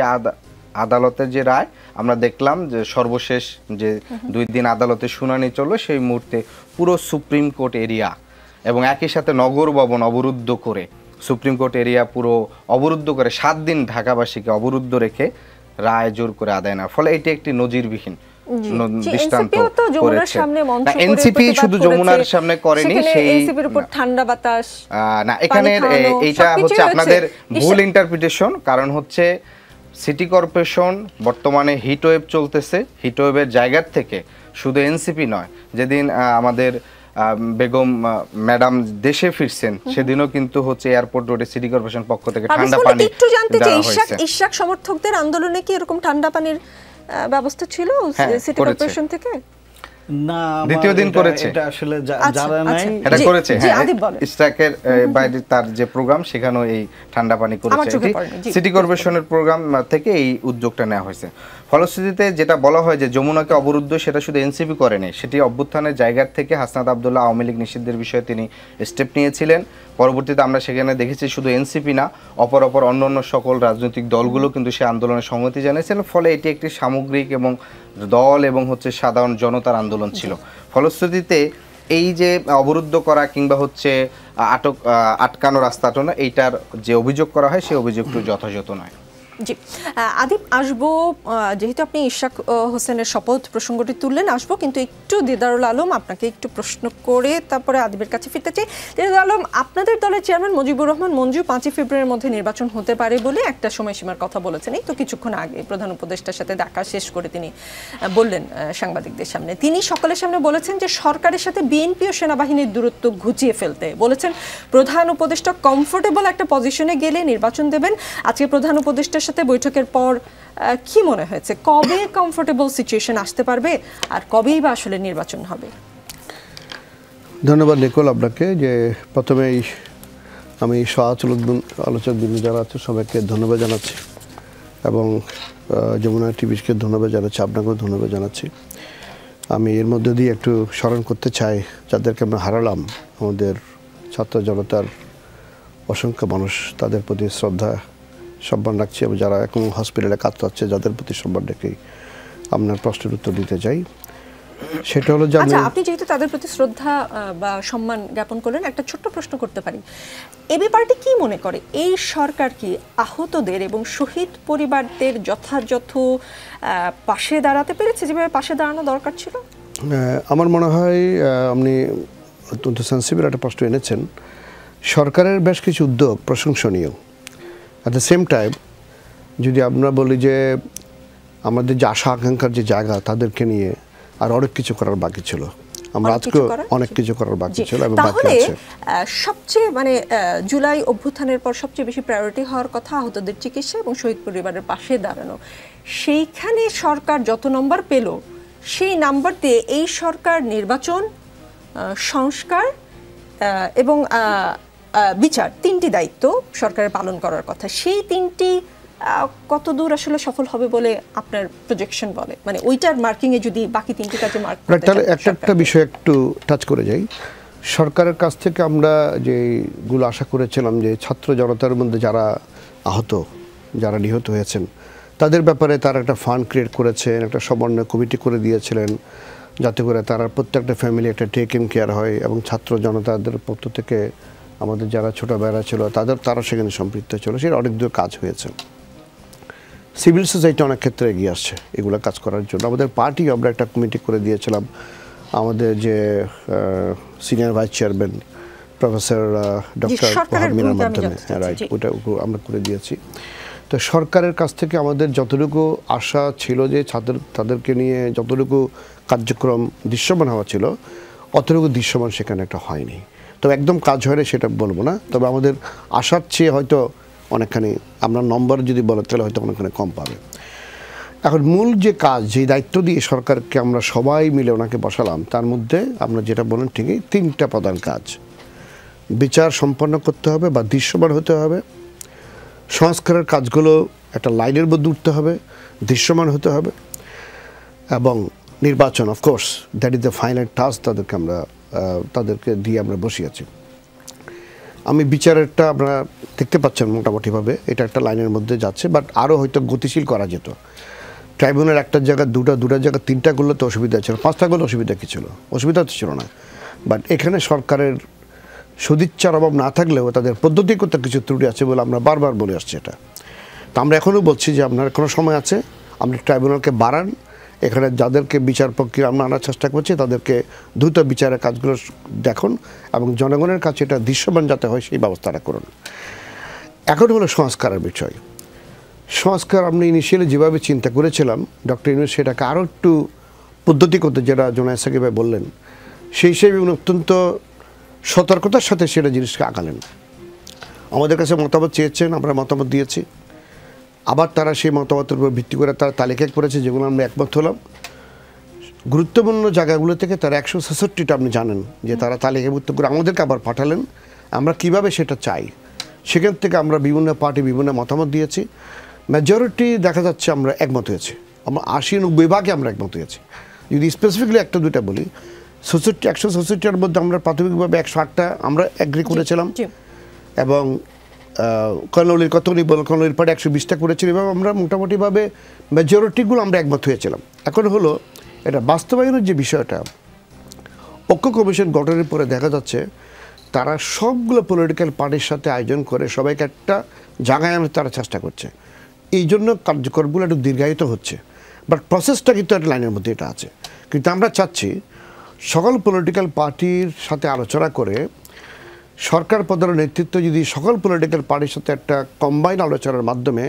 আদালতের যে রায় আমরা দেখলাম যে সর্বশেষ যে 2 দিন আদালতে শুনানি চললো, সেই মুহূর্তে পুরো সুপ্রিম কোর্ট এরিয়া এবং একই সাথে নগর ভবন অবরুদ্ধ করে, সুপ্রিম কোর্ট এরিয়া পুরো অবরুদ্ধ করে 7 দিন ঢাকাবাসীকে অবরুদ্ধ রেখে রায় জোর করে আদায় না, ফলে এটি একটি নজিরবিহীন দৃষ্টান্ত করেছে। এনসিপি শুধু যমুনার সামনে করেনি, সেই এনসিপির উপর ঠান্ডা বাতাস না, এখানে এইটা হচ্ছে আপনাদের ভুল ইন্টারপ্রিটেশন। কারণ হচ্ছে সিটি কর্পোরেশন বর্তমানে হিটওয়েভ চলতেছে, হিটওয়েভের জায়গার থেকে শুধু এনসিপি নয়, যেদিন আমাদের বেগম ম্যাডাম দেশে ফিরছেন সেদিনও কিন্তু হচ্ছে এয়ারপোর্ট রোডে সিটি কর্পোরেশন পক্ষ থেকে ঠান্ডা পানি একটু জানতে চাই, ইশরাক সমর্থকদের আন্দোলনে কি এরকম ঠান্ডা পানির ব্যবস্থা ছিল সিটি কর্পোরেশন থেকে? না, দ্বিতীয় দিন করেছে, এটা আসলে যারা নাই এটা করেছে। হ্যাঁ, ইস্টাকের বাইরে তার যে প্রোগ্রাম সেখানেও এই ঠান্ডা পানি করেছে, সিটি কর্পোরেশনের প্রোগ্রাম থেকে এই উদ্যোগটা নেওয়া হয়েছে। ফলশ্রুতিতে যেটা বলা হয় যে যমুনাকে অবরুদ্ধ, সেটা শুধু এনসিপি করেনি, সেটি অভ্যুত্থানের জায়গার থেকে হাসনাত আব্দুল্লাহ আওয়ামী লীগ নিষিদ্ধের বিষয়ে তিনি স্টেপ নিয়েছিলেন। পরবর্তীতে আমরা সেখানে দেখেছি শুধু এনসিপি না, অপর অন্য সকল রাজনৈতিক দলগুলো কিন্তু সে আন্দোলনে সংহতি জানিয়েছিলেন। ফলে এটি একটি সামগ্রিক এবং দল এবং হচ্ছে সাধারণ জনতার আন্দোলন ছিল। ফলশ্রুতিতে এই যে অবরুদ্ধ করা কিংবা হচ্ছে আটকানো রাস্তা আটকানো, এইটার যে অভিযোগ করা হয় সেই অভিযোগটি যথাযথ নয়। জি আদিব, আসবো, যেহেতু আপনি ইশরাক হোসেনের শপথ প্রসঙ্গটি তুললেন আসবো, কিন্তু একটু দিদারুল আলম আপনাকে একটু প্রশ্ন করে তারপরে আদিবের কাছে ফিরতে চাই। দিদারুল আলম, আপনাদের দলের চেয়ারম্যান মুজিবুর রহমান মঞ্জু 5 ফেব্রুয়ারির মধ্যে নির্বাচন হতে পারে বলে একটা সময়সীমার কথা বলেছেন, এই তো কিছুক্ষণ আগে প্রধান উপদেষ্টার সাথে দেখা শেষ করে তিনি বললেন সাংবাদিকদের সামনে, তিনি সকলের সামনে বলেছেন যে সরকারের সাথে বিএনপি ও সেনাবাহিনীর দূরত্ব ঘুচিয়ে ফেলতে বলেছেন। প্রধান উপদেষ্টা কমফোর্টেবল একটা পজিশনে গেলে নির্বাচন দেবেন। আজকে প্রধান উপদেষ্টার সাথে বৈঠকের পর কি মনে হয়েছে, কবে কমফোর্টেবল সিচুয়েশন আসতে পারবে আর কবেই বা আসলে নির্বাচন হবে? ধন্যবাদ নিকোল আপনাকে। যে প্রথমেই আমি আলোচক বিন্দু যারা আছে সবাইকে ধন্যবাদ জানাচ্ছি এবং যমুনা টিভিকে ধন্যবাদ জানাচ্ছি, আপনাকেও ধন্যবাদ জানাচ্ছি। আমি এর মধ্যে দিয়ে একটু স্মরণ করতে চাই যাদেরকে আমরা হারালাম, আমাদের ছাত্র জনতার অসংখ্য মানুষ, তাদের প্রতি শ্রদ্ধা সম্মান রাখছি এবং যারা এখন হসপিটালে কাতরাচ্ছে যাদের প্রতি সম্মান রেখেই আপনার প্রশ্নের উত্তর দিতে চাই। সেটা হলো যে আপনি যেহেতু তাদের প্রতি শ্রদ্ধা বা সম্মান জ্ঞাপন করলেন, একটা ছোট্ট প্রশ্ন করতে পারি, এবি পার্টি কি মনে করে এই সরকার কি আহতদের এবং শহীদ পরিবারদের যথাযথ পাশে দাঁড়াতে পেরেছে যেভাবে পাশে দাঁড়ানো দরকার ছিল? আমার মনে হয় আপনি অত্যন্ত সেন্সিবল একটা প্রশ্ন এনেছেন। সরকারের বেশ কিছু উদ্যোগ প্রশংসনীয়। অ্যাট দ্য সেম টাইম যদি আমরা বলি যে আমাদের যে আশা আকাঙ্ক্ষার যে জায়গা, তাদেরকে নিয়ে আর অনেক কিছু করার বাকি ছিল। আমরা আজকে অনেক কিছু করার বাকি ছিল এবং বাকি আছে। সবচেয়ে মানে জুলাই অভ্যুত্থানের পর সবচেয়ে বেশি প্রায়োরিটি হওয়ার কথা আহতদের চিকিৎসা এবং শহীদ পরিবারের পাশে দাঁড়ানো। সেইখানে সরকার যত নম্বর পেল, সেই নাম্বার দিয়ে এই সরকার নির্বাচন, সংস্কার এবং বিচার, 3টি দায়িত্ব সরকারের পালন করার কথা। সেই 3টি কত দূর আসলে সফল হবে বলে আপনার প্রজেকশন বলে? মানে ওইটার মার্কিংয়ে যদি বাকি 3টি কাজে মার্ক করতে, তাহলে একটা বিষয় একটু টাচ করে যাই। সরকারের কাছ থেকে আমরা যেগুলো আশা করেছিলাম যে ছাত্র জনতার মধ্যে যারা আহত, যারা নিহত হয়েছেন, তাদের ব্যাপারে তারা একটা ফান্ড ক্রিয়েট করেছেন, একটা সমন্বয় কমিটি করে দিয়েছিলেন যাতে করে তারা প্রত্যেকটা ফ্যামিলি একটা টেকিং কেয়ার হয় এবং ছাত্র জনতাদের পক্ষ থেকে আমাদের যারা ছোটো বেড়া ছিল তারা সেখানে সম্পৃক্ত ছিল। সেটা অনেক দূর কাজ হয়েছে। সিভিল সোসাইটি অনেক ক্ষেত্রে এগিয়ে আসছে এগুলো কাজ করার জন্য। আমাদের পার্টি আমরা একটা কমিটি করে দিয়েছিলাম, আমাদের যে senior vice chairman professor doctor মিনার মাধ্যমে, রাইট, ওটা আমরা করে দিয়েছি। তো সরকারের কাছ থেকে আমাদের যতটুকু আশা ছিল যে তাদেরকে নিয়ে যতটুকু কার্যক্রম দৃশ্যমান হওয়া ছিল, অতটুকু দৃশ্যমান সেখানে একটা হয়নি। তো একদম কাজ হয়নি সেটা বলবো না, তবে আমাদের আশার চেয়ে হয়তো অনেকখানি, আমরা নম্বর যদি বলে তাহলে হয়তো অনেকখানি কম পাবে। এখন মূল যে কাজ, যে দায়িত্ব দিয়ে সরকারকে আমরা সবাই মিলে ওনাকে বসালাম, তার মধ্যে আমরা যেটা বলেন ঠিকই 3টা প্রধান কাজ। বিচার সম্পন্ন করতে হবে বা দৃশ্যমান হতে হবে, সংস্কারের কাজগুলো একটা লাইনের মধ্যে উঠতে হবে, দৃশ্যমান হতে হবে, এবং নির্বাচন of course that is the final task তাদেরকে দিয়ে আমরা বসিয়েছি। আমি বিচারেরটা আপনারা দেখতে পাচ্ছেন মোটামুটিভাবে এটা একটা লাইনের মধ্যে যাচ্ছে, বাট আরও হয়তো গতিশীল করা যেত। ট্রাইব্যুনাল একটার জায়গায় দুটার জায়গায় 3টা করলে তো অসুবিধা ছিল, 5টা করলে অসুবিধা কী ছিল? অসুবিধা তো ছিল না। বাট এখানে সরকারের সদিচ্ছার অভাব না থাকলেও তাদের পদ্ধতিগত কিছু ত্রুটি আছে বলে আমরা বারবার বলে আসছি এটা। তো আমরা এখনও বলছি যে আপনার কোনো সময় আছে, আপনি ট্রাইব্যুনালকে বাড়ান, এখানে যাদেরকে বিচার প্রক্রিয়া আমরা আনার চেষ্টা করছি তাদেরকে দ্রুত বিচারের কাজগুলো দেখুন এবং জনগণের কাছে এটা দৃশ্যমান যাতে হয় সেই ব্যবস্থাটা করুন। এখন হলো সংস্কারের বিষয়। সংস্কার আমরা ইনিশিয়ালি যেভাবে চিন্তা করেছিলাম ডক্টর ইউনূস সেটাকে আরও একটু পদ্ধতিগত, যেটা জোনায়েদ সাকিব ভাই বললেন, সেই হিসেবে উনি অত্যন্ত সতর্কতার সাথে সেটা জিনিসকে আগালেন। আমাদের কাছে মতামত চেয়েছেন, আমরা মতামত দিয়েছি, আবার তারা সেই মতামতের উপর ভিত্তি করে তারা তালিকা করেছে যেগুলো আমরা একমত হলাম। গুরুত্বপূর্ণ জায়গাগুলো থেকে তারা 166টা আপনি জানেন যে তারা তালিকাভুক্ত করে আমাদেরকে আবার পাঠালেন, আমরা কিভাবে সেটা চাই। সেখান থেকে আমরা বিভিন্ন পার্টি বিভিন্ন মতামত দিয়েছি, মেজরিটি দেখা যাচ্ছে আমরা একমত হয়েছি, আমরা 80-90 ভাগে আমরা একমত হয়েছি। যদি স্পেসিফিকলি একটা দুইটা বলি, 166টার মধ্যে আমরা প্রাথমিকভাবে 108টা আমরা এগ্রি করেছিলাম, এবং কর্ণলির কত উনি বলেন কর্ণলির পার্টি 120টা করেছিল, এবং আমরা মোটামুটিভাবে মেজরিটিগুলো আমরা একমত হয়েছিলাম। এখন হলো এটা বাস্তবায়নের যে বিষয়টা, ঐক্য কমিশন গঠনের পরে দেখা যাচ্ছে তারা সবগুলো পলিটিক্যাল পার্টির সাথে আয়োজন করে সবাইকে একটা জায়গায় আনার তারা চেষ্টা করছে। এই জন্য কার্যকরগুলো একটু দীর্ঘায়িত হচ্ছে, বাট প্রসেসটা কিন্তু একটা লাইনের মধ্যে এটা আছে। কিন্তু আমরা চাচ্ছি সকল পলিটিক্যাল পার্টির সাথে আলোচনা করে সরকার প্রধানের নেতৃত্ব যদি সকল পলিটিক্যাল পার্টির সাথে একটা কম্বাইন আলোচনার মাধ্যমে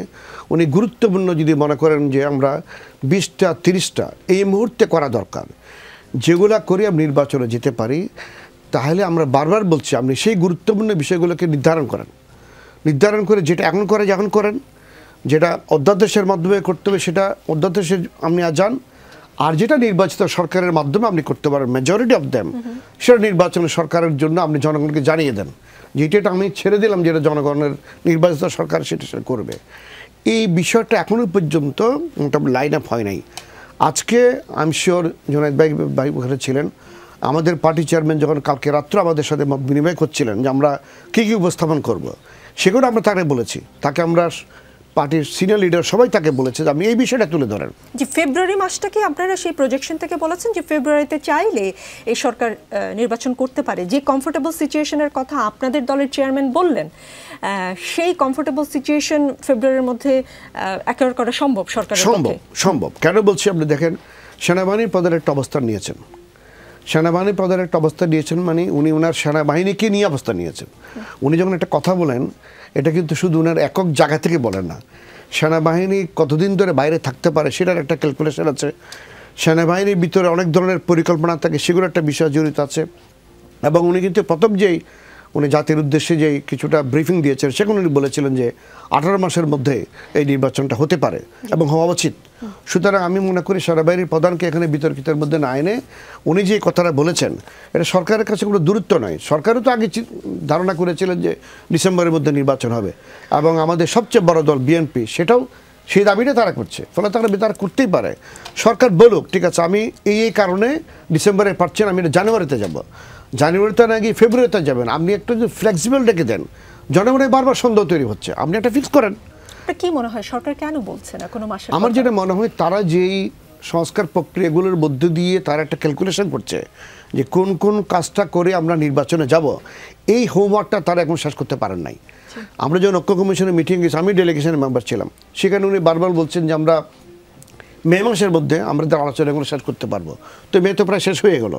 উনি গুরুত্বপূর্ণ যদি মনে করেন যে আমরা 20টা 30টা এই মুহূর্তে করা দরকার, যেগুলা করে আমরা নির্বাচনে যেতে পারি, তাহলে আমরা বারবার বলছি আপনি সেই গুরুত্বপূর্ণ বিষয়গুলোকে নির্ধারণ করে যেটা এখন করে যখন করেন, যেটা অধ্যাদেশের মাধ্যমে করতে হবে সেটা অধ্যাদেশে আপনি যান, আর যেটা নির্বাচিত সরকারের মাধ্যমে আপনি করতে পারেন মেজরিটি অফ দেম, সেটা নির্বাচনের সরকারের জন্য আপনি জনগণকে জানিয়ে দেন যে এটা আমি ছেড়ে দিলাম, যেটা জনগণের নির্বাচিত সরকার সেটা করবে। এই বিষয়টা এখনও পর্যন্ত মোটামুটি লাইন আপ হয় নাই। আজকে আই এম শিওর জোনায়েদ ভাই ওখানে ছিলেন, আমাদের পার্টি চেয়ারম্যান যখন কালকে রাত্রে আমাদের সাথে মত বিনিময় করছিলেন যে আমরা কী কী উপস্থাপন করব, সেগুলো আমরা তাকে বলেছি, তাকে আমরা পার্টির সিনিয়র লিডার সবাই তাকে বলেছে যে আপনি এই বিষয়টা তুলে ধরেন। যে ফেব্রুয়ারি মাসটাকে আপনারা সেই প্রজেকশন থেকে বলেছেন যে ফেব্রুয়ারিতে চাইলে এই সরকার নির্বাচন করতে পারে, যে কমফোর্টেবল সিচুয়েশনের কথা আপনাদের দলের চেয়ারম্যান বললেন, সেই কমফোর্টেবল সিচুয়েশন ফেব্রুয়ারির মধ্যে অ্যাকোয়ার করা সম্ভব সরকারের পক্ষে? সম্ভব। কেন বলছি, আপনি দেখেন সেনাবাহিনীর পদের একটা অবস্থান নিয়েছেন, সেনাবাহিনী পদের একটা অবস্থা নিয়েছেন মানে উনি ওনার সেনাবাহিনীকে নিয়ে অবস্থা নিয়েছেন। উনি যখন একটা কথা বলেন এটা কিন্তু শুধু ওনার একক জায়গা থেকে বলেন না, সেনাবাহিনী কতদিন ধরে বাইরে থাকতে পারে সেটার একটা ক্যালকুলেশন আছে, সেনাবাহিনীর ভিতরে অনেক ধরনের পরিকল্পনা থাকে সেগুলো একটা বিষয় জড়িত আছে। এবং উনি কিন্তু প্রথম যেই উনি জাতির উদ্দেশ্যে যেই কিছুটা ব্রিফিং দিয়েছেন সেখানে উনি বলেছিলেন যে 18 মাসের মধ্যে এই নির্বাচনটা হতে পারে এবং হওয়া উচিত। সুতরাং আমি মনে করি সেনাবাহিনীর প্রধানকে এখানে বিতর্কিতের মধ্যে না এনে উনি যে কথাটা বলেছেন এটা সরকারের কাছে কোনো দূরত্ব নয়। সরকারও তো আগে ধারণা করেছিলেন যে ডিসেম্বরের মধ্যে নির্বাচন হবে এবং আমাদের সবচেয়ে বড় দল বিএনপি সেটাও সেই দাবিটা তারা করছে, ফলে তারা করতেই পারে। সরকার বলুক ঠিক আছে আমি এই কারণে ডিসেম্বরে পারছেন, আমি জানুয়ারিতে যাব, জানুয়ারিতে না গিয়ে ফেব্রুয়ারিতে যাবেন, আপনি একটু যদি ফ্লেক্সিবল রেখে দেন, জনগণের বারবার সন্দেহ তৈরি হচ্ছে, আপনি একটা ফিক্স করেন। কি মনে হয় সরকার কেন বলছে না কোনো মাসে? আমার যেটা মনে হয় তারা যেই সংস্কার প্রক্রিয়াগুলোর মধ্য দিয়ে তারা একটা ক্যালকুলেশন করছে যে কোন কোন কাজটা করে আমরা নির্বাচনে যাব, এই হোমওয়ার্কটা তারা এখন শেষ করতে পারেন নাই। আমরা যখন ঐক্য কমিশনের মিটিং গেছি, আমি ডেলিগেশনের মেম্বার ছিলাম, সেখানে উনি বারবার বলছেন যে আমরা মে মাসের মধ্যে আমাদের আলোচনাগুলো শেষ করতে পারবো। তো মে তো প্রায় শেষ হয়ে গেল,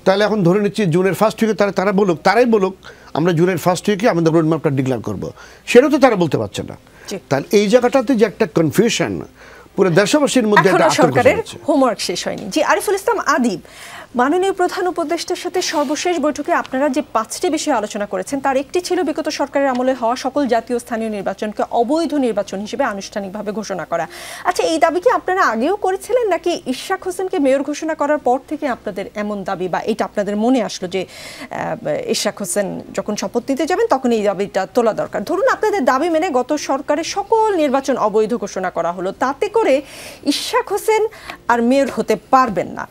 তাহলে এখন ধরে নিচ্ছি জুনের ফার্স্ট উইকে তারাই বলুক আমরা জুনের ফার্স্ট উইকে আমাদের রোড ম্যাপটা ডিক্লেয়ার করবো, সেটাও তো তারা বলতে পারছে না। তাহলে এই জায়গাটাতে যে একটা কনফিউশন পুরো দেশবাসীর মধ্যে সরকারের হোমওয়ার্ক শেষ হয়নি। জি আরিফুল ইসলাম আদিব, মাননীয় প্রধান উপদেষ্টার সাথে সর্বশেষ বৈঠকে আপনারা যে 5টি বিষয়ে আলোচনা করেছেন তার একটি ছিল বিগত সরকারের আমলে হওয়া সকল জাতীয় স্থানীয় নির্বাচনকে অবৈধ নির্বাচন হিসেবে আনুষ্ঠানিকভাবে ঘোষণা করা। আচ্ছা, এই দাবি কি আপনারা আগেও করেছিলেন নাকি ইশরাক হোসেনকে মেয়র ঘোষণা করার পর থেকে আপনাদের এমন দাবি বা এটা আপনাদের মনে আসলো যে ইশরাক হোসেন যখন শপথ নিতে যাবেন তখন এই দাবিটা তোলা দরকার? ধরুন আপনাদের দাবি মেনে গত সরকারের সকল নির্বাচন অবৈধ ঘোষণা করা হলো, তাতে করে ইশরাক হোসেন আর মেয়র হতে পারবেন না।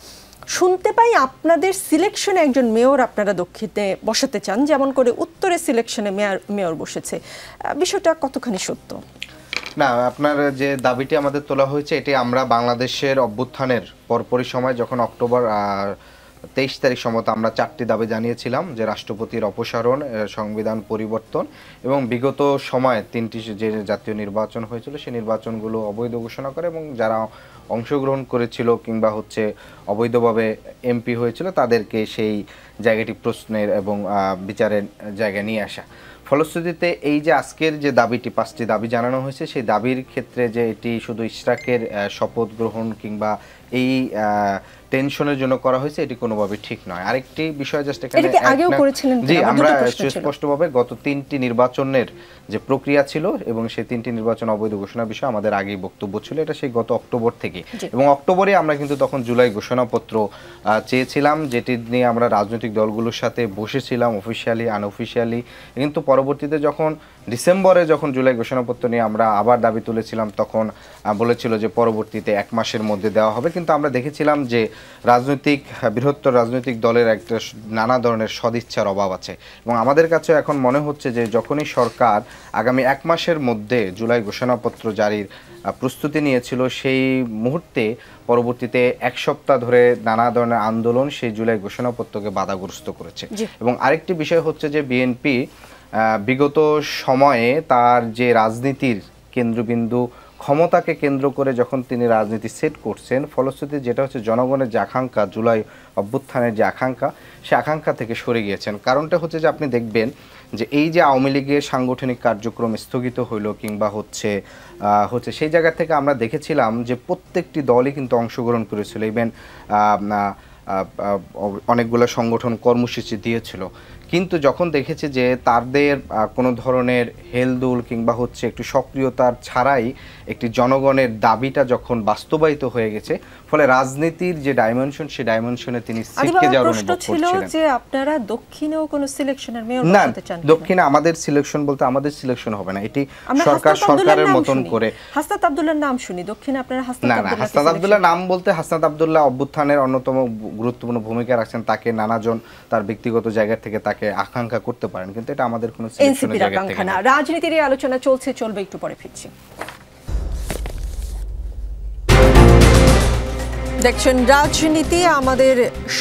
শুনতে পাই আপনাদের সিলেকশনে একজন মেয়র আপনারা দক্ষিণে বসাতে চান, যেমন করে উত্তরের সিলেকশনে মেয়র বসেছে। বিষয়টা কতখানি সত্য? না, আপনার যে দাবিটি আমাদের তোলা হয়েছে এটি আমরা বাংলাদেশের অভ্যুত্থানের পরপরই সময় যখন অক্টোবর 23 তারিখ সম্ভবত আমরা 4টি দাবি জানিয়েছিলাম, যে রাষ্ট্রপতির অপসারণ, সংবিধান পরিবর্তন এবং বিগত সময়ে 3টি যে জাতীয় নির্বাচন হয়েছিল সেই নির্বাচনগুলো অবৈধ ঘোষণা করে এবং যারা অংশগ্রহণ করেছিল কিংবা অবৈধভাবে এমপি হয়েছিল তাদেরকে সেই জায়গাটি প্রশ্নের এবং বিচারের জায়গায় নিয়ে আসা। ফলশ্রুতিতে এই যে আজকের যে দাবিটি 5টি দাবি জানানো হয়েছে সেই দাবির ক্ষেত্রে যে এটি শুধু ইশরাকের শপথ গ্রহণ কিংবা এই টেনশনের জন্য করা হয়েছে এটি কোনোভাবে ঠিক নয়। আরেকটি বিষয় জাস্ট এখানে জি আমরা সুস্পষ্টভাবে গত 3টি নির্বাচনের যে প্রক্রিয়া ছিল এবং সেই 3টি নির্বাচন অবৈধ ঘোষণা বিষয়ে আমাদের আগেই বক্তব্য ছিল, এটা সেই গত অক্টোবর থেকে। এবং অক্টোবরে আমরা কিন্তু তখন জুলাই ঘোষণাপত্র চেয়েছিলাম, যেটি নিয়ে আমরা রাজনৈতিক দলগুলোর সাথে বসেছিলাম অফিসিয়ালি আনঅফিসিয়ালি, কিন্তু পরবর্তীতে যখন ডিসেম্বরে যখন জুলাই ঘোষণাপত্র নিয়ে আমরা আবার দাবি তুলেছিলাম তখন বলেছিল যে পরবর্তীতে 1 মাসের মধ্যে দেওয়া হবে। কিন্তু আমরা দেখেছিলাম যে বৃহত্তর রাজনৈতিক দলের একটা নানা ধরনের সদিচ্ছার অভাব আছে এবং আমাদের কাছে এখন মনে হচ্ছে যে যখনই সরকার আগামী 1 মাসের মধ্যে জুলাই ঘোষণাপত্র জারির প্রস্তুতি নিয়েছিল সেই মুহূর্তে পরবর্তীতে 1 সপ্তাহ ধরে নানা ধরনের আন্দোলন সেই জুলাই ঘোষণাপত্রকে বাধাগ্রস্ত করেছে। এবং আরেকটি বিষয় হচ্ছে যে বিএনপি বিগত সময়ে তার যে রাজনীতির কেন্দ্রবিন্দু ক্ষমতাকে কেন্দ্র করে যখন তিনি রাজনীতি সেট করছেন, ফলশ্রুতি যেটা হচ্ছে জনগণের যে আকাঙ্ক্ষা, জুলাই অভ্যুত্থানের যে আকাঙ্ক্ষা, সে আকাঙ্ক্ষা থেকে সরে গিয়েছেন। কারণটা হচ্ছে যে আপনি দেখবেন যে এই যে আওয়ামী লীগের সাংগঠনিক কার্যক্রম স্থগিত হইল কিংবা হচ্ছে সেই জায়গা থেকে আমরা দেখেছিলাম যে প্রত্যেকটি দলই কিন্তু অংশগ্রহণ করেছিল, ইভেন অনেকগুলো সংগঠন কর্মসূচি দিয়েছিল। কিন্তু যখন দেখেছে যে তাদের কোনো ধরনের হেলদোল কিংবা একটু সক্রিয়তার ছাড়াই একটি জনগণের দাবিটা যখন বাস্তবায়িত হয়ে গেছে, ফলে রাজনীতির যে ডাইমেনশন সেই ডাইমেনশনে তিনি ছিটকে যাওয়ার অনুভব করছিলেন। যে আপনারা দক্ষিণেও কোনো সিলেকশনের মেয়র হতে চান? দক্ষিণে আমাদের সিলেকশন বলতে আমাদের সিলেকশন হবে না, এটি সরকারের মতন করে। হাসনাত আব্দুল্লাহর নাম শুনি, দক্ষিণে আপনারা হাসনাত আব্দুল্লাহ নাম বলতে হাসনাত আব্দুল্লাহ অভ্যুত্থানের অন্যতম গুরুত্বপূর্ণ ভূমিকা রাখছেন, তাকে নানাজন তার ব্যক্তিগত জায়গা থেকে তাকে আকাঙ্ক্ষা করতে পারেন, কিন্তু এটা আমাদের কোনো সিলেকশনের জায়গা থেকে না। রাজনীতির এই আলোচনা চলবে, একটু পরে ফিরছি। দেখছেন রাজনীতি, আমাদের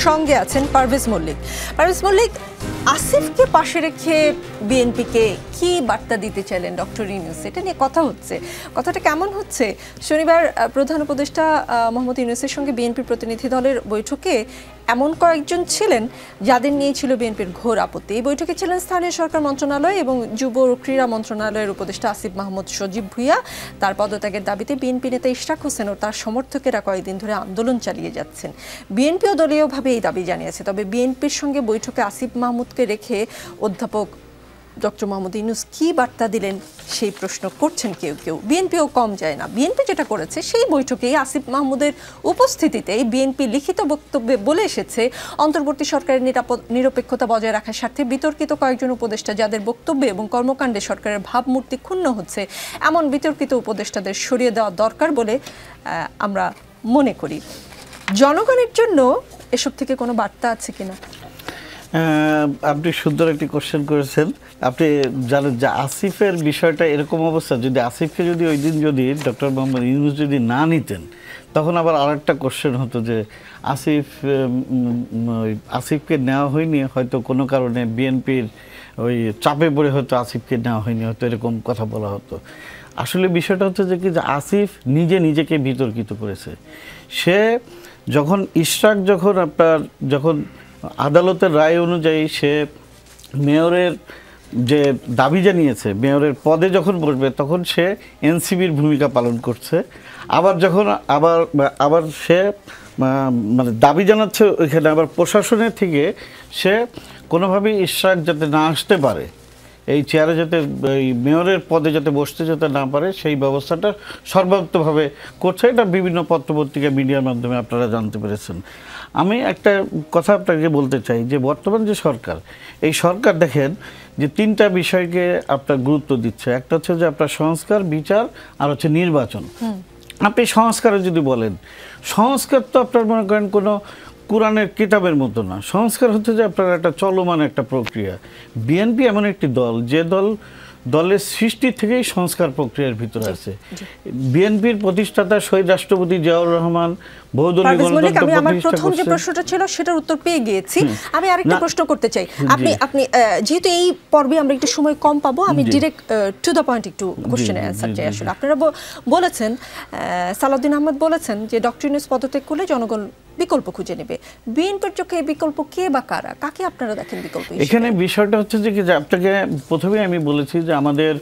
সঙ্গে আছেন পারভেজ মল্লিক। পারভেজ মল্লিক, আসিফকে পাশে রেখে বিএনপিকে কি বার্তা দিতে চাইলেন ডক্টর ইউনূস? এটা নিয়ে কথা হচ্ছে, কথাটা কেমন হচ্ছে? শনিবার প্রধান উপদেষ্টা মোহাম্মদ ইউনূসের সঙ্গে বিএনপির প্রতিনিধি দলের বৈঠকে এমন কয়েকজন ছিলেন যাদের নিয়ে ছিল বিএনপির ঘোর আপত্তি। এই বৈঠকে ছিলেন স্থানীয় সরকার মন্ত্রণালয় এবং যুব ও ক্রীড়া মন্ত্রণালয়ের উপদেষ্টা আসিফ মাহমুদ সজীব ভুঁইয়া। তার পদত্যাগের দাবিতে বিএনপি নেতা ইশরাক হোসেন ও তার সমর্থকেরা কয়েকদিন ধরে আন্দোলন চালিয়ে যাচ্ছেন। বিএনপিও দলীয়ভাবে এই দাবি জানিয়েছে। তবে বিএনপির সঙ্গে বৈঠকে আসিফ মাহমুদকে রেখে অধ্যাপক ডক্টর মোহাম্মদ ইউনূস কি বার্তা দিলেন সেই প্রশ্ন করছেন কেউ কেউ। বিএনপিও কম যায় না। বিএনপি যেটা করেছে, সেই বৈঠকেই আসিফ মাহমুদের উপস্থিতিতে বিএনপি লিখিত বক্তব্যে বলে এসেছে অন্তর্বর্তী সরকারের নিরপেক্ষতা বজায় রাখার স্বার্থে বিতর্কিত কয়েকজন উপদেষ্টা যাদের বক্তব্যে এবং কর্মকাণ্ডে সরকারের ভাবমূর্তি ক্ষুণ্ণ হচ্ছে, এমন বিতর্কিত উপদেষ্টাদের সরিয়ে দেওয়া দরকার বলে আমরা মনে করি। জনগণের জন্য এসব থেকে কোনো বার্তা আছে কিনা? আপনি সুন্দর একটি কোশ্চেন করেছেন। আপনি জানেন যে আসিফের বিষয়টা এরকম অবস্থা, যদি আসিফকে যদি ওই দিন যদি ডক্টর মোহাম্মদ ইউনূস যদি না নিতেন, তখন আবার আরেকটা কোশ্চেন হতো যে আসিফকে নেওয়া হয়নি, হয়তো কোনো কারণে বিএনপির ওই চাপে পড়ে হয়তো আসিফকে নেওয়া হয়নি, হয়তো এরকম কথা বলা হতো। আসলে বিষয়টা হচ্ছে যে কি, যে আসিফ নিজেকে বিতর্কিত করেছে। সে যখন ইশরাক যখন আদালতের রায় অনুযায়ী সে মেয়রের যে দাবি জানিয়েছে মেয়রের পদে যখন বসবে তখন সে এনসিবির ভূমিকা পালন করছে, আবার যখন আবার সে মানে দাবি জানাচ্ছে ওইখানে আবার প্রশাসনের থেকে সে কোনোভাবেই ইশরাক যাতে না আসতে পারে, এই চেয়ারে যাতে এই মেয়রের পদে যাতে বসতে যেতে না পারে সেই ব্যবস্থাটা সর্বাত্মকভাবে করছে। এটা বিভিন্ন পত্রপত্রিকা মিডিয়ার মাধ্যমে আপনারা জানতে পেরেছেন। আমি একটা কথা আপনাকে বলতে চাই যে বর্তমান যে সরকার, এই সরকার দেখেন যে তিনটা বিষয়কে আপনার গুরুত্ব দিচ্ছে। একটা হচ্ছে যে আপনার সংস্কার, বিচার আর হচ্ছে নির্বাচন। আপনি সংস্কারে যদি বলেন, সংস্কার তো আপনার মনে করেন কোনো কোরআনের কিতাবের মতো না। সংস্কার হচ্ছে যে আপনার একটা চলমান একটা প্রক্রিয়া। বিএনপি এমন একটি দল যে দলের সৃষ্টি থেকেই সংস্কার প্রক্রিয়ার ভিতরে আছে। বিএনপির প্রতিষ্ঠাতা শহীদ রাষ্ট্রপতি জিয়াউর রহমান বহুদলীয় গণতন্ত্র আমি আমার প্রতিষ্ঠা প্রথম যে করছেন। প্রশ্নটা ছিল সেটার উত্তর পেয়ে গিয়েছি। আমি আরেকটা প্রশ্ন করতে চাই। আপনি যেহেতু এই পর্বে আমরা একটু সময় কম পাবো, আমি ডিরেক্ট টু দ্য পয়েন্ট একটু কোশ্চেনের অ্যান্সার চাই। আসলে আপনারা বলেছেন, সালাউদ্দিন আহমেদ বলেছেন যে ডক্টর ইউনূস পদত্যাগ করলে জনগণ বিকল্প খুঁজে নেবে। বিএনপির চোখে এই বিকল্প কে বা কারা, কাকে আপনারা দেখেন বিকল্প হিসেবে? এখানে বিষয়টা হচ্ছে যে আপনাকে প্রথমেই আমি বলেছি যে আমাদের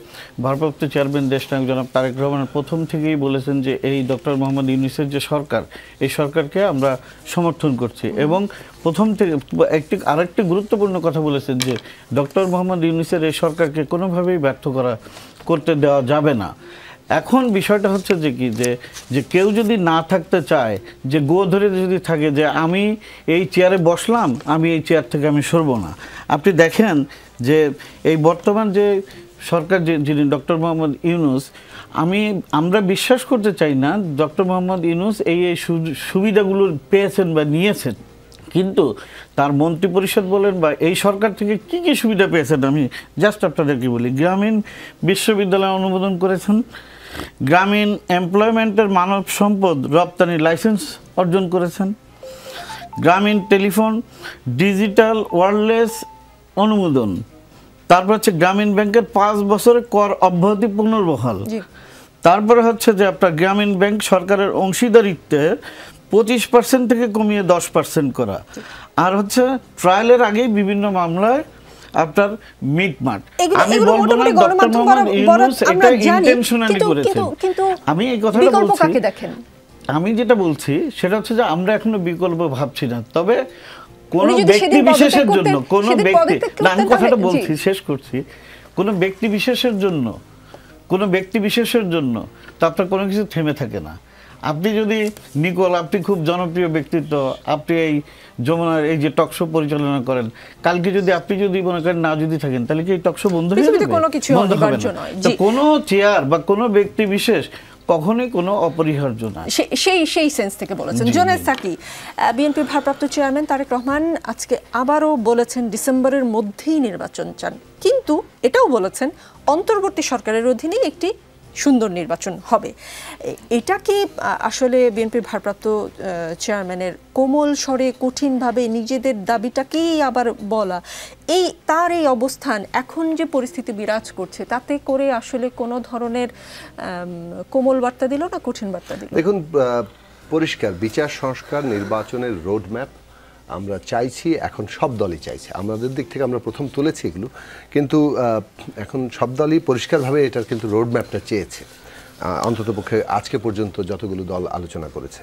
ভারপ্রাপ্ত চেয়ারম্যান দেশনায়ক জনাব তারেক রহমান প্রথম থেকেই বলেছেন যে এই ডক্টর মোহাম্মদ ইউনূসের যে সরকার, এই সরকারকে আমরা সমর্থন করছি। এবং প্রথম থেকে আরেকটি গুরুত্বপূর্ণ কথা বলেছেন যে ডক্টর মোহাম্মদ ইউনূসের এই সরকারকে কোনোভাবেই ব্যর্থ করতে দেওয়া যাবে না। এখন বিষয়টা হচ্ছে যে কি যে কেউ যদি না থাকতে চায়, যে গো ধরে যদি থাকে যে আমি এই চেয়ারে বসলাম, আমি এই চেয়ার থেকে আমি সরব না। আপনি দেখেন যে এই বর্তমান যে সরকার যিনি ডক্টর মোহাম্মদ ইউনূস, আমরা বিশ্বাস করতে চাই না ডক্টর মোহাম্মদ ইউনূস এই সুবিধাগুলো পেয়েছেন বা নিয়েছেন, কিন্তু তার মন্ত্রিপরিষদ বলেন বা এই সরকার থেকে কি কি সুবিধা পেয়েছেন আমি জাস্ট আপনাদেরকে বলি। গ্রামীণ বিশ্ববিদ্যালয় অনুমোদন করেছেন, গ্রামীণ এমপ্লয়মেন্টের মানব সম্পদ রপ্তানির লাইসেন্স অর্জন করেছেন, গ্রামীণ টেলিফোন ডিজিটাল ওয়্যারলেস অনুমোদন, তারপর হচ্ছে গ্রামীণ ব্যাংকের 5 বছরের কর অব্যাহতি পুনর্বহাল, তারপরে হচ্ছে যে আপনার গ্রামীণ ব্যাংক সরকারের অংশীদারিত্বের 25% থেকে কমিয়ে 10% করা, আর হচ্ছে ট্রায়ালের আগেই বিভিন্ন মামলায় আপনার মিটমাট। আমি বলবো না ডক্টর মোহাম্মদ ইউনূস এটা ইন্টেনশনালি করেছেন। আমি এই কথাটা বলছি, আমি যেটা বলছি সেটা হচ্ছে যে আমরা এখনো বিকল্প ভাবছি না। তবে কোন ব্যক্তি বিশেষের জন্য, কোন ব্যক্তি, আমি কথাটা বলছি শেষ করছি, কোন ব্যক্তি বিশেষের জন্য তো আপনার কোনো কিছু থেমে থাকে না। আপনি যদি নিকোল, আপনি খুব জনপ্রিয় ব্যক্তিত্ব, আপনি এই যমুনার এই যে টকশো পরিচালনা করেন, কালকে যদি আপনি যদি মনে করেন না যদি থাকেন, তাহলে কি এই টকশো বন্ধ হয়ে যাবে? বন্ধ হবে না। তো কোনো চেয়ার বা কোনো ব্যক্তি বিশেষ কখনোই কোনো অপরিহার্য না। সেই সেন্স থেকে বলেছেন। জোনেস সাকি, বিএনপির ভারপ্রাপ্ত চেয়ারম্যান তারেক রহমান আজকে আবারও বলেছেন ডিসেম্বরের মধ্যেই নির্বাচন চান, কিন্তু এটাও বলেছেন অন্তর্বর্তী সরকারের অধীনে একটি সুন্দর নির্বাচন হবে। এটা কি আসলে বিএনপির ভারপ্রাপ্ত চেয়ারম্যানের কোমল স্বরে কঠিনভাবে নিজেদের দাবিটাকেই আবার বলা, তার এই অবস্থান এখন যে পরিস্থিতি বিরাজ করছে তাতে করে আসলে কোনো ধরনের কোমল বার্তা দিল না কঠিন বার্তা দিল? দেখুন, পরিষ্কার বিচার সংস্কার নির্বাচনের রোডম্যাপ আমরা চাইছি, এখন সব দলই চাইছে। আমাদের দিক থেকে আমরা প্রথম তুলেছি এগুলো, কিন্তু এখন সব দলই পরিষ্কারভাবে এটার কিন্তু রোডম্যাপটা চেয়েছে। অন্ততপক্ষে আজকে পর্যন্ত যতগুলো দল আলোচনা করেছে,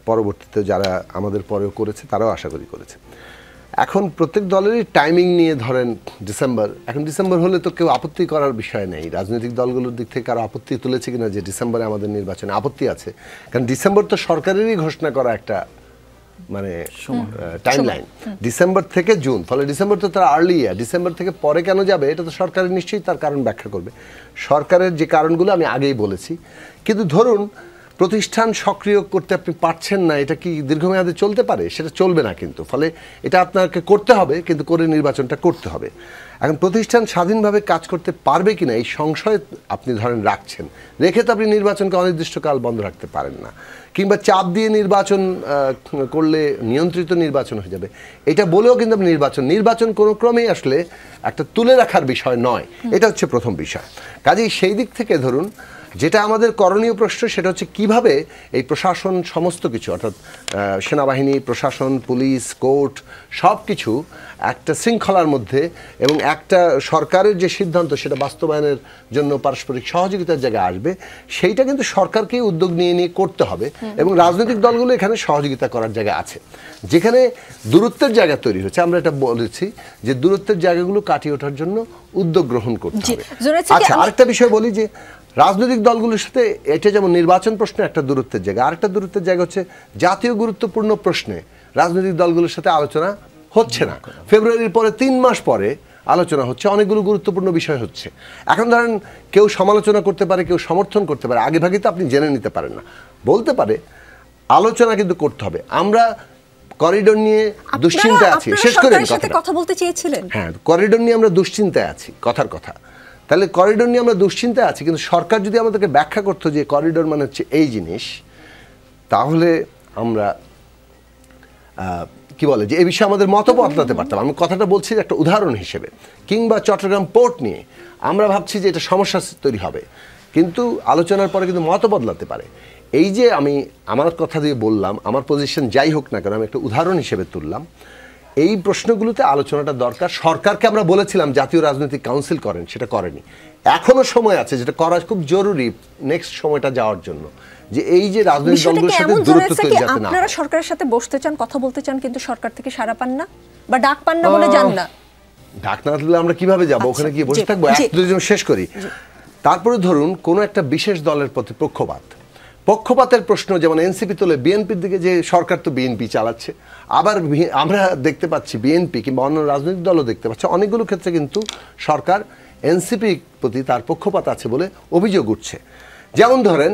পরবর্তীতে যারা আমাদের পরেও করেছে তারাও আশা করি করেছে। এখন প্রত্যেক দলেরই টাইমিং নিয়ে ধরেন ডিসেম্বর, এখন ডিসেম্বর হলে তো কেউ আপত্তি করার বিষয় নেই। রাজনৈতিক দলগুলোর দিক থেকে কারো আপত্তি তুলেছে কিনা যে ডিসেম্বরে আমাদের নির্বাচনে আপত্তি আছে, কারণ ডিসেম্বর তো সরকারেরই ঘোষণা করা একটা মানে টাইমলাইন, ডিসেম্বর থেকে জুন, ফলে ডিসেম্বর তো তার আর্লি ইয়ার, ডিসেম্বর থেকে পরে কেন যাবে এটা তো সরকারের নিশ্চয়ই তার কারণ ব্যাখ্যা করবে। সরকারের যে কারণগুলো আমি আগেই বলেছি, কিন্তু ধরুন প্রতিষ্ঠান সক্রিয় করতে আপনি পারছেন না, এটা কি দীর্ঘমেয়াদে চলতে পারে? সেটা চলবে না কিন্তু, ফলে এটা আপনাকে করতে হবে, কিন্তু করে নির্বাচনটা করতে হবে। এখন প্রতিষ্ঠান স্বাধীনভাবে কাজ করতে পারবে কিনা এই সংশয় আপনি ধরেন রাখছেন, রেখে তো আপনি নির্বাচনকে অনির্দিষ্টকাল বন্ধ রাখতে পারেন না, কিংবা চাপ দিয়ে নির্বাচন করলে নিয়ন্ত্রিত নির্বাচন হয়ে যাবে এটা বলেও কিন্তু নির্বাচন কোনো ক্রমেই আসলে একটা তুলে রাখার বিষয় নয়। এটা হচ্ছে প্রথম বিষয়। কাজেই সেই দিক থেকে ধরুন যেটা আমাদের করণীয় প্রশ্ন সেটা হচ্ছে কিভাবে এই প্রশাসন সমস্ত কিছু অর্থাৎ সেনাবাহিনী, প্রশাসন, পুলিশ, কোর্ট সব কিছু একটা শৃঙ্খলার মধ্যে এবং একটা সরকারের যে সিদ্ধান্ত সেটা বাস্তবায়নের জন্য পারস্পরিক সহযোগিতার জায়গায় আসবে, সেইটা কিন্তু সরকারকেই উদ্যোগ নিয়ে নিয়ে করতে হবে এবং রাজনৈতিক দলগুলো এখানে সহযোগিতা করার জায়গা আছে। যেখানে দূরত্বের জায়গা তৈরি হচ্ছে, আমরা এটা বলেছি যে দূরত্বের জায়গাগুলো কাটিয়ে ওঠার জন্য উদ্যোগ গ্রহণ করতে হবে। আচ্ছা, আরেকটা বিষয় বলি যে রাজনৈতিক দলগুলোর সাথে এটা যেমন নির্বাচন প্রশ্নে একটা দূরত্বের জায়গা, আরেকটা দূরত্বের জায়গা হচ্ছে জাতীয় গুরুত্বপূর্ণ প্রশ্নে রাজনৈতিক দলগুলোর সাথে আলোচনা হচ্ছে না। ফেব্রুয়ারির পরে 3 মাস পরে আলোচনা হচ্ছে, অনেকগুলো গুরুত্বপূর্ণ বিষয় হচ্ছে। এখন ধরেন কেউ সমালোচনা করতে পারে, কেউ সমর্থন করতে পারে, আগে ভাগে তো আপনি জেনে নিতে পারেন না, বলতে পারে, আলোচনা কিন্তু করতে হবে। আমরা করিডোর নিয়ে দুশ্চিন্তায় আছি, শেষ করে কথা বলতে চেয়েছিলেন। হ্যাঁ, করিডোর নিয়ে আমরা দুশ্চিন্তায় আছি, কথার কথা। তাহলে করিডোর নিয়ে আমরা দুশ্চিন্তায় আছি, কিন্তু সরকার যদি আমাদেরকে ব্যাখ্যা করতো যে করিডোর মানে হচ্ছে এই জিনিস, তাহলে আমরা কি বলে যে এই বিষয়ে আমাদের মত বদলাতে পারতাম। আমি কথাটা বলছি একটা উদাহরণ হিসেবে। কিংবা চট্টগ্রাম পোর্ট নিয়ে আমরা ভাবছি যে এটা সমস্যা তৈরি হবে, কিন্তু আলোচনার পরে কিন্তু মত বদলাতে পারে। এই যে আমি আমার কথা দিয়ে বললাম, আমার পজিশন যাই হোক না কেন, আমি একটা উদাহরণ হিসেবে তুললাম। এই প্রশ্নগুলোতে আলোচনাটা দরকার। সরকারকে আমরা বলেছিলাম জাতীয় রাজনৈতিক কাউন্সিল করেন, সেটা করেনি। এখনো সময় আছে, যেটা করা খুব জরুরি নেক্সট সময়টা যাওয়ার জন্য, যে এই যে রাজনৈতিক দলগুলোর সাথে দূরত্ব তৈরি যাতে না হয়। আপনারা সরকারের সাথে বসতে চান, কথা বলতে চান, কিন্তু সরকার থেকে সাড়া পান না বা ডাক পান না বলে যান না। ডাক না দিলে আমরা কিভাবে যাব? ওখানে গিয়ে বসে থাকবো? শেষ করি। তারপরে ধরুন কোন একটা বিশেষ দলের প্রতি পক্ষপাতের প্রশ্ন, যেমন এনসিপি তোলে বিএনপির দিকে, যে সরকার তো বিএনপি চালাচ্ছে। আবার আমরা দেখতে পাচ্ছি বিএনপি কিংবা অন্য রাজনৈতিক দলও দেখতে পাচ্ছে অনেকগুলো ক্ষেত্রে কিন্তু সরকার এনসিপির প্রতি তার পক্ষপাত আছে বলে অভিযোগ উঠছে। যেমন ধরেন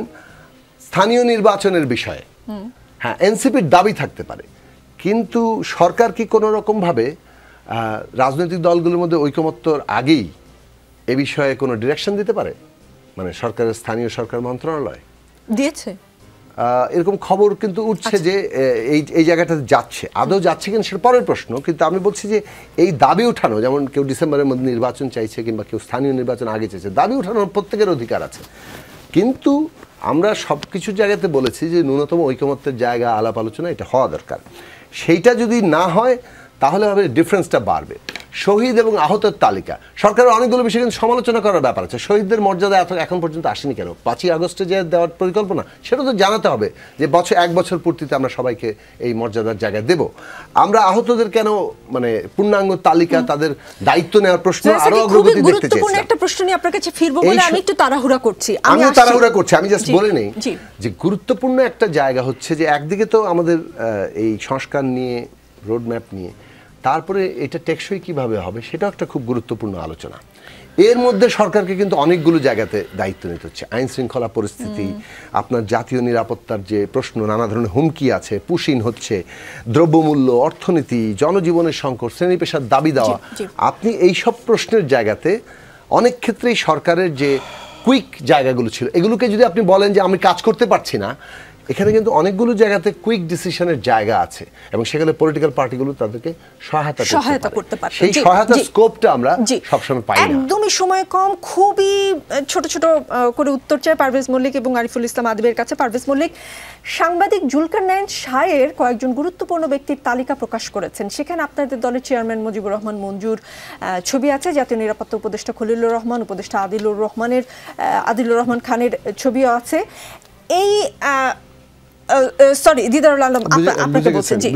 স্থানীয় নির্বাচনের বিষয়ে, হ্যাঁ, এনসিপির দাবি থাকতে পারে, কিন্তু সরকার কি কোনো রকমভাবে রাজনৈতিক দলগুলোর মধ্যে ঐকমত্যর আগেই এ বিষয়ে কোনো ডিরেকশন দিতে পারে? মানে সরকারের স্থানীয় সরকার মন্ত্রণালয় দিয়েছে এরকম খবর কিন্তু উঠছে যে এই জায়গাটাতে যাচ্ছে। আদৌ যাচ্ছে কিনা সেটা পরের প্রশ্ন, কিন্তু আমি বলছি যে এই দাবি উঠানো, যেমন কেউ ডিসেম্বরের মধ্যে নির্বাচন চাইছে কিংবা কেউ স্থানীয় নির্বাচন আগে চাইছে, দাবি উঠানোর প্রত্যেকের অধিকার আছে। কিন্তু আমরা সব কিছু জায়গাতে বলেছি যে ন্যূনতম ঐকমত্যের জায়গা, আলাপ আলোচনা এটা হওয়া দরকার। সেইটা যদি না হয় তাহলে হবে ডিফারেন্সটা বাড়বে। শহীদ এবং আহতের তালিকা, সরকারের অনেকগুলো বিষয় কিন্তু সমালোচনা করার ব্যাপার আছে। শহীদদের মর্যাদা এখন পর্যন্ত আসেনি কেন? 5ই আগস্টে যে দেওয়ার পরিকল্পনা, সেটা তো জানাতে হবে যে 1 বছর পূর্তিতে আমরা সবাইকে এই মর্যাদার জায়গা দেব। আমরা আহতদের কেন মানে পূর্ণাঙ্গ তালিকা, তাদের দায়িত্ব নেওয়ার প্রশ্ন আরো অগ্রগতি দেখতে চাই। একটা প্রশ্ন নিয়ে আপনার কাছে ফিরবো বলে আমি একটু তাড়াহুড়া করছি। আমি জাস্ট বলে নেই যে গুরুত্বপূর্ণ একটা জায়গা হচ্ছে যে একদিকে তো আমাদের এই সংস্কার নিয়ে, রোডম্যাপ নিয়ে, তারপরে এটা টেকসই কিভাবে হবে সেটা একটা খুব গুরুত্বপূর্ণ আলোচনা। এর মধ্যে সরকারকে কিন্তু অনেকগুলো জায়গাতে দায়িত্ব নিতে হচ্ছে। আইন শৃঙ্খলা পরিস্থিতি, আপনার জাতীয় নিরাপত্তার যে প্রশ্ন, নানা ধরনের হুমকি আছে, পুশিন হচ্ছে, দ্রব্যমূল্য, অর্থনীতি, জনজীবনের সংকট, শ্রেণী পেশার দাবি দেওয়া, আপনি এই সব প্রশ্নের জায়গাতে অনেক ক্ষেত্রেই সরকারের যে কুইক জায়গাগুলো ছিল, এগুলোকে যদি আপনি বলেন যে আমি কাজ করতে পারছি না, এখানে কিন্তু অনেকগুলো জায়গাতে কুইক ডিসিশনের জায়গা আছে এবং সেখানে পলিটিক্যাল পার্টিগুলো তাদেরকে সহায়তা করতে পারে। সেই সহায়তার স্কোপটা আমরা সবসময় পাই না। একদমই সময় কম, খুবই ছোট ছোট করে উত্তর চাই পারভেজ মল্লিক এবং আরিফুল ইসলাম আদিবের কাছে। পারভেজ মল্লিক, সাংবাদিক জুলকারনাইন শাহের কয়েকজন গুরুত্বপূর্ণ ব্যক্তির তালিকা প্রকাশ করেছেন। সেখানে আপনাদের দলের চেয়ারম্যান মুজিবুর রহমান মঞ্জুর ছবি আছে, জাতীয় নিরাপত্তা উপদেষ্টা খলিলুর রহমান, উপদেষ্টা আদিলুর রহমান খানের ছবিও আছে। এই সরি দিদারুল আলম আপনাকে বলছেন, জি,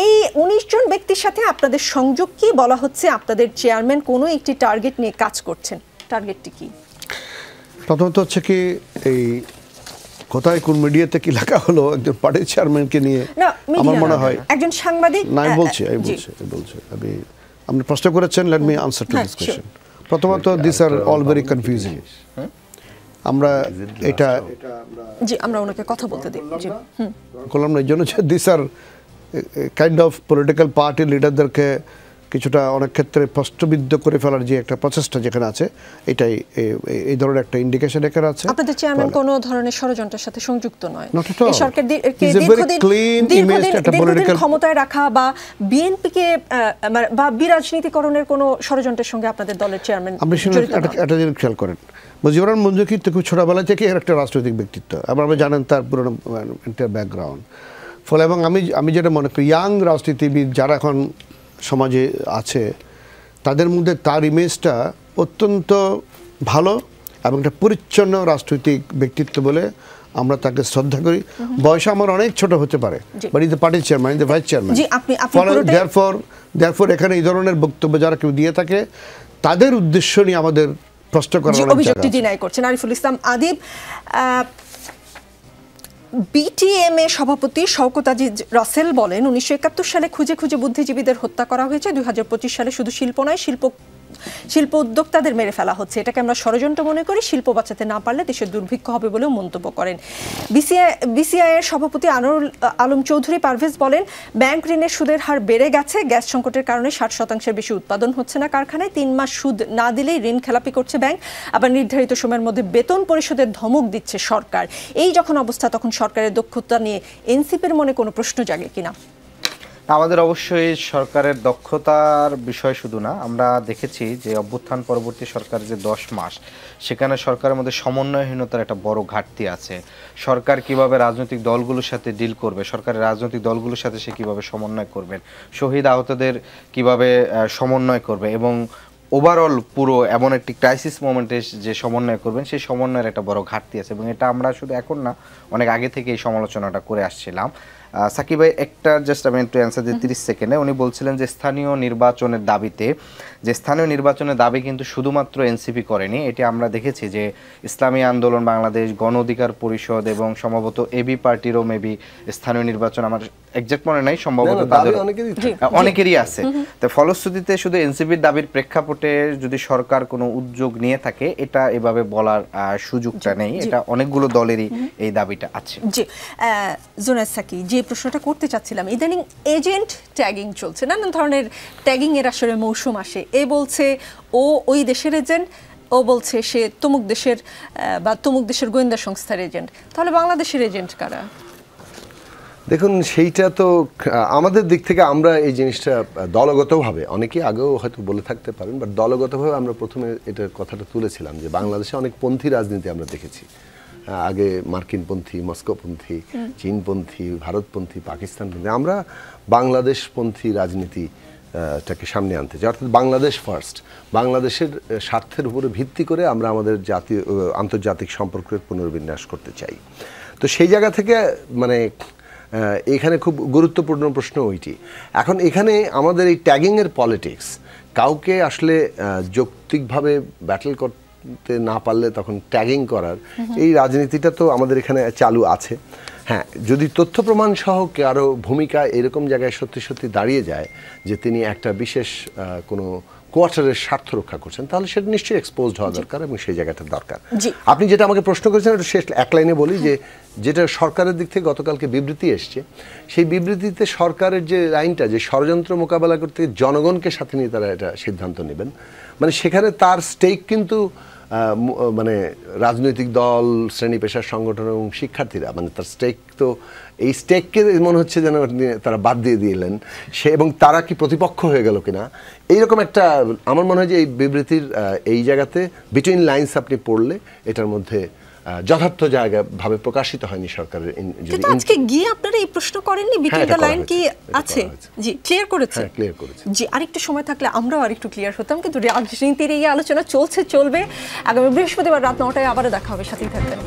এই 19 জন ব্যক্তির সাথে আপনাদের সংযোগ কি? বলা হচ্ছে আপনাদের চেয়ারম্যান কোনো একটি টার্গেট নিয়ে কাজ করছেন, টার্গেটটি কি? প্রথমত হচ্ছে কি, এই কোথায় কোন মিডিয়াতে কি লেখা হলো একজন পার্টির চেয়ারম্যানকে নিয়ে, আমার মনে হয় একজন সাংবাদিক, না আমি বলছি আপনি প্রশ্ন করেছেন, let me answer to this question. প্রথমত this are all very confusing. আমরা এটা আমরা ওনাকে কথা বলতে দিই, বললাম না, এই জন্য যে this are kind of political party লিডারদেরকে কিছুটা অনেক ক্ষেত্রে প্রশ্নবিদ্ধ করে ফেলার যে একটা প্রচেষ্টা যেখানে আছে, এটাই এই ধরনের একটা ইন্ডিকেশন এখানে আছে। আপনাদের চেয়ারম্যান কোনো ধরনের ষড়যন্ত্রের সাথে সংযুক্ত নয়, এই সরকারকে দীর্ঘদিন ক্ষমতায় রাখা বা বিএনপিকে বা বিরাজনীতিকরণের কোনো ষড়যন্ত্রের সঙ্গে আপনাদের দলের চেয়ারম্যান আপনি একটা জিনিস খেয়াল করেন, মুজিবুর রহমান মঞ্জুকির তো খুব ছোটবেলা থেকে এর একটা রাজনৈতিক ব্যক্তিত্ব, আবার আপনি জানেন তার পুরোনো ব্যাকগ্রাউন্ড। ফলে এবং আমি যেটা মনে করি ইয়াং রাজনীতিবিদ যারা এখন সমাজে আছে তাদের মধ্যে তার ইমেজটা অত্যন্ত ভালো এবং একটা পরিচ্ছন্ন রাজনৈতিক ব্যক্তিত্ব বলে আমরা তাকে শ্রদ্ধা করি। বয়স আমার অনেক ছোট হতে পারে, বাট ইজ দ্য পার্টির chairman, is the vice chairman. Therefore এখানে এই ধরনের বক্তব্য যারা কেউ দিয়ে থাকে তাদের উদ্দেশ্য নিয়ে আমাদের প্রশ্ন করার অভিযোগটি ডিনাই করছেন আরিফুল ইসলাম আদিব। বিটিএমএ সভাপতি শওকত আজিজ রাসেল বলেন 1971 সালে খুঁজে খুঁজে বুদ্ধিজীবীদের হত্যা করা হয়েছে, 2025 সালে শুধু শিল্প নয় শিল্প উদ্যোক্তাদের মেরে ফেলা হচ্ছে। এটাকে আমরা ষড়যন্ত্র মনে করি, শিল্প বাঁচাতে না পারলে দেশের দুর্ভিক্ষ হবে বলেও মন্তব্য করেন। বিসিআই এর সভাপতি আনোয়ার আলম চৌধুরী পারভেজ বলেন ব্যাংক ঋণের সুদের হার বেড়ে গেছে, গ্যাস সংকটের কারণে 60% বেশি উৎপাদন হচ্ছে না কারখানায়, 3 মাস সুদ না দিলেই ঋণ খেলাপি করছে ব্যাংক, আবার নির্ধারিত সময়ের মধ্যে বেতন পরিশোধের ধমক দিচ্ছে সরকার। এই যখন অবস্থা তখন সরকারের দক্ষতা নিয়ে এনসিপির মনে কোনো প্রশ্ন জাগে কিনা? আমাদের অবশ্যই সরকারের দক্ষতার বিষয় শুধু না, আমরা দেখেছি যে অভ্যুত্থান পরবর্তী সরকারের যে 10 মাস সেখানে সরকারের মধ্যে সমন্বয়হীনতার একটা বড় ঘাটতি আছে। সরকার কিভাবে রাজনৈতিক দলগুলোর সাথে ডিল করবে, সরকারের রাজনৈতিক দলগুলোর সাথে সে কিভাবে সমন্বয় করবেন, শহীদ আহতদের কিভাবে সমন্বয় করবে এবং ওভারঅল পুরো এমন একটি ক্রাইসিস মোমেন্টে যে সমন্বয় করবেন সেই সমন্বয়ের একটা বড় ঘাটতি আছে এবং এটা আমরা শুধু এখন না অনেক আগে থেকে এই সমালোচনাটা করে আসছিলাম। সাকিব ভাই একটা জাস্ট আমি একটু অ্যান্সার দিই 30 সেকেন্ডে। উনি বলছিলেন যে স্থানীয় নির্বাচনের দাবিতে, যে স্থানীয় নির্বাচনের দাবি কিন্তু শুধুমাত্র এনসিপি করেনি, এটি আমরা দেখেছি যে ইসলামী আন্দোলন বাংলাদেশ, গণ অধিকার পরিষদ এবং সম্ভবত এবি পার্টিরও মেবি স্থানীয় নির্বাচন, আমার এক্সাক্ট মনে নাই, সম্ভবত তাদের অনেকেরই আছে। তো ফলশ্রুতিতে শুধু এনসিপির দাবির প্রেক্ষাপটে যদি সরকার কোনো উদ্যোগ নিয়ে থাকে এটা এভাবে বলার সুযোগটা নেই, এটা অনেকগুলো দলেরই এই দাবিটা আছে। জি জোনায়েদ সাকি, যে প্রশ্নটা করতে চাচ্ছিলাম, ইদানিং এজেন্ট ট্যাগিং চলছে, নানান ধরনের ট্যাগিং এর আসলে মৌসুম আসে। এ বলছে ও ওই দেশের এজেন্ট, ও বলছে সে তমুক দেশের বা তমুক দেশের গোয়েন্দা সংস্থার এজেন্ট, তাহলে বাংলাদেশের এজেন্ট কারা? দেখুন সেইটা তো আমাদের দিক থেকে আমরা এই জিনিসটা দলগতভাবে, অনেকে আগেও হয়তো বলে থাকতে পারেন, বাট দলগতভাবে আমরা প্রথমে এটার কথাটা তুলেছিলাম যে বাংলাদেশে অনেক পন্থী রাজনীতি আমরা দেখেছি। আগে মার্কিনপন্থী, মস্কোপন্থী, চীনপন্থী, ভারতপন্থী, পাকিস্তানপন্থী, আমরা বাংলাদেশপন্থী রাজনীতিটাকে সামনে আনতে চাই, অর্থাৎ বাংলাদেশ ফার্স্ট, বাংলাদেশের স্বার্থের উপরে ভিত্তি করে আমরা আমাদের জাতীয় আন্তর্জাতিক সম্পর্কের পুনর্বিন্যাস করতে চাই। তো সেই জায়গা থেকে মানে এখানে খুব গুরুত্বপূর্ণ প্রশ্ন ওইটি। এখন এখানে আমাদের এই ট্যাগিংয়ের পলিটিক্স, কাউকে আসলে যৌক্তিকভাবে ব্যাটল করতে না পারলে তখন ট্যাগিং করার এই রাজনীতিটা তো আমাদের এখানে চালু আছে। হ্যাঁ, যদি তথ্য প্রমাণ সহ কারো ভূমিকা এরকম জায়গায় সত্যি সত্যি দাঁড়িয়ে যায় যে তিনি একটা বিশেষ কোনো কোয়ার্টারের স্বার্থ রক্ষা করছেন, তাহলে সেটা নিশ্চয়ই এক্সপোজড হওয়া দরকার এবং সেই জায়গাটা দরকার। আপনি যেটা আমাকে প্রশ্ন করেছেন এটা শেষ এক লাইনে বলি যে যেটা সরকারের দিক থেকে গতকালকে বিবৃতি এসছে, সেই বিবৃতিতে সরকারের যে লাইনটা যে ষড়যন্ত্র মোকাবেলা করতে জনগণকে সাথে নিয়ে তারা এটা সিদ্ধান্ত নেবেন, মানে সেখানে তার স্টেক কিন্তু মানে রাজনৈতিক দল, শ্রেণী পেশার সংগঠন এবং শিক্ষার্থীরা, মানে তার স্টেক তো এই স্টেককে মনে হচ্ছে যেন তারা বাদ দিয়ে দিলেন সে, এবং তারা কি প্রতিপক্ষ হয়ে গেল কিনা এইরকম একটা আমার মনে হয় যে এই বিবৃতির এই জায়গাতে বিটুইন লাইন্স আপনি পড়লে এটার মধ্যে যথার্থ জায়গা ভাবে প্রকাশিত হয়নি সরকারের। কিন্তু আজকে গিয়ে আপনারা এই প্রশ্ন করেননি বিটুইন দ্য লাইন কি আছে? জি ক্লিয়ার করেছে। হ্যাঁ ক্লিয়ার করেছে। জি আরেকটু সময় থাকলে আমরাও আরেকটু ক্লিয়ার হতাম, কিন্তু রাজনীতির এই আলোচনা চলবে। আগামী বৃহস্পতিবার রাত 9টায় আবারও দেখা হবে, সাথেই থাকবেন।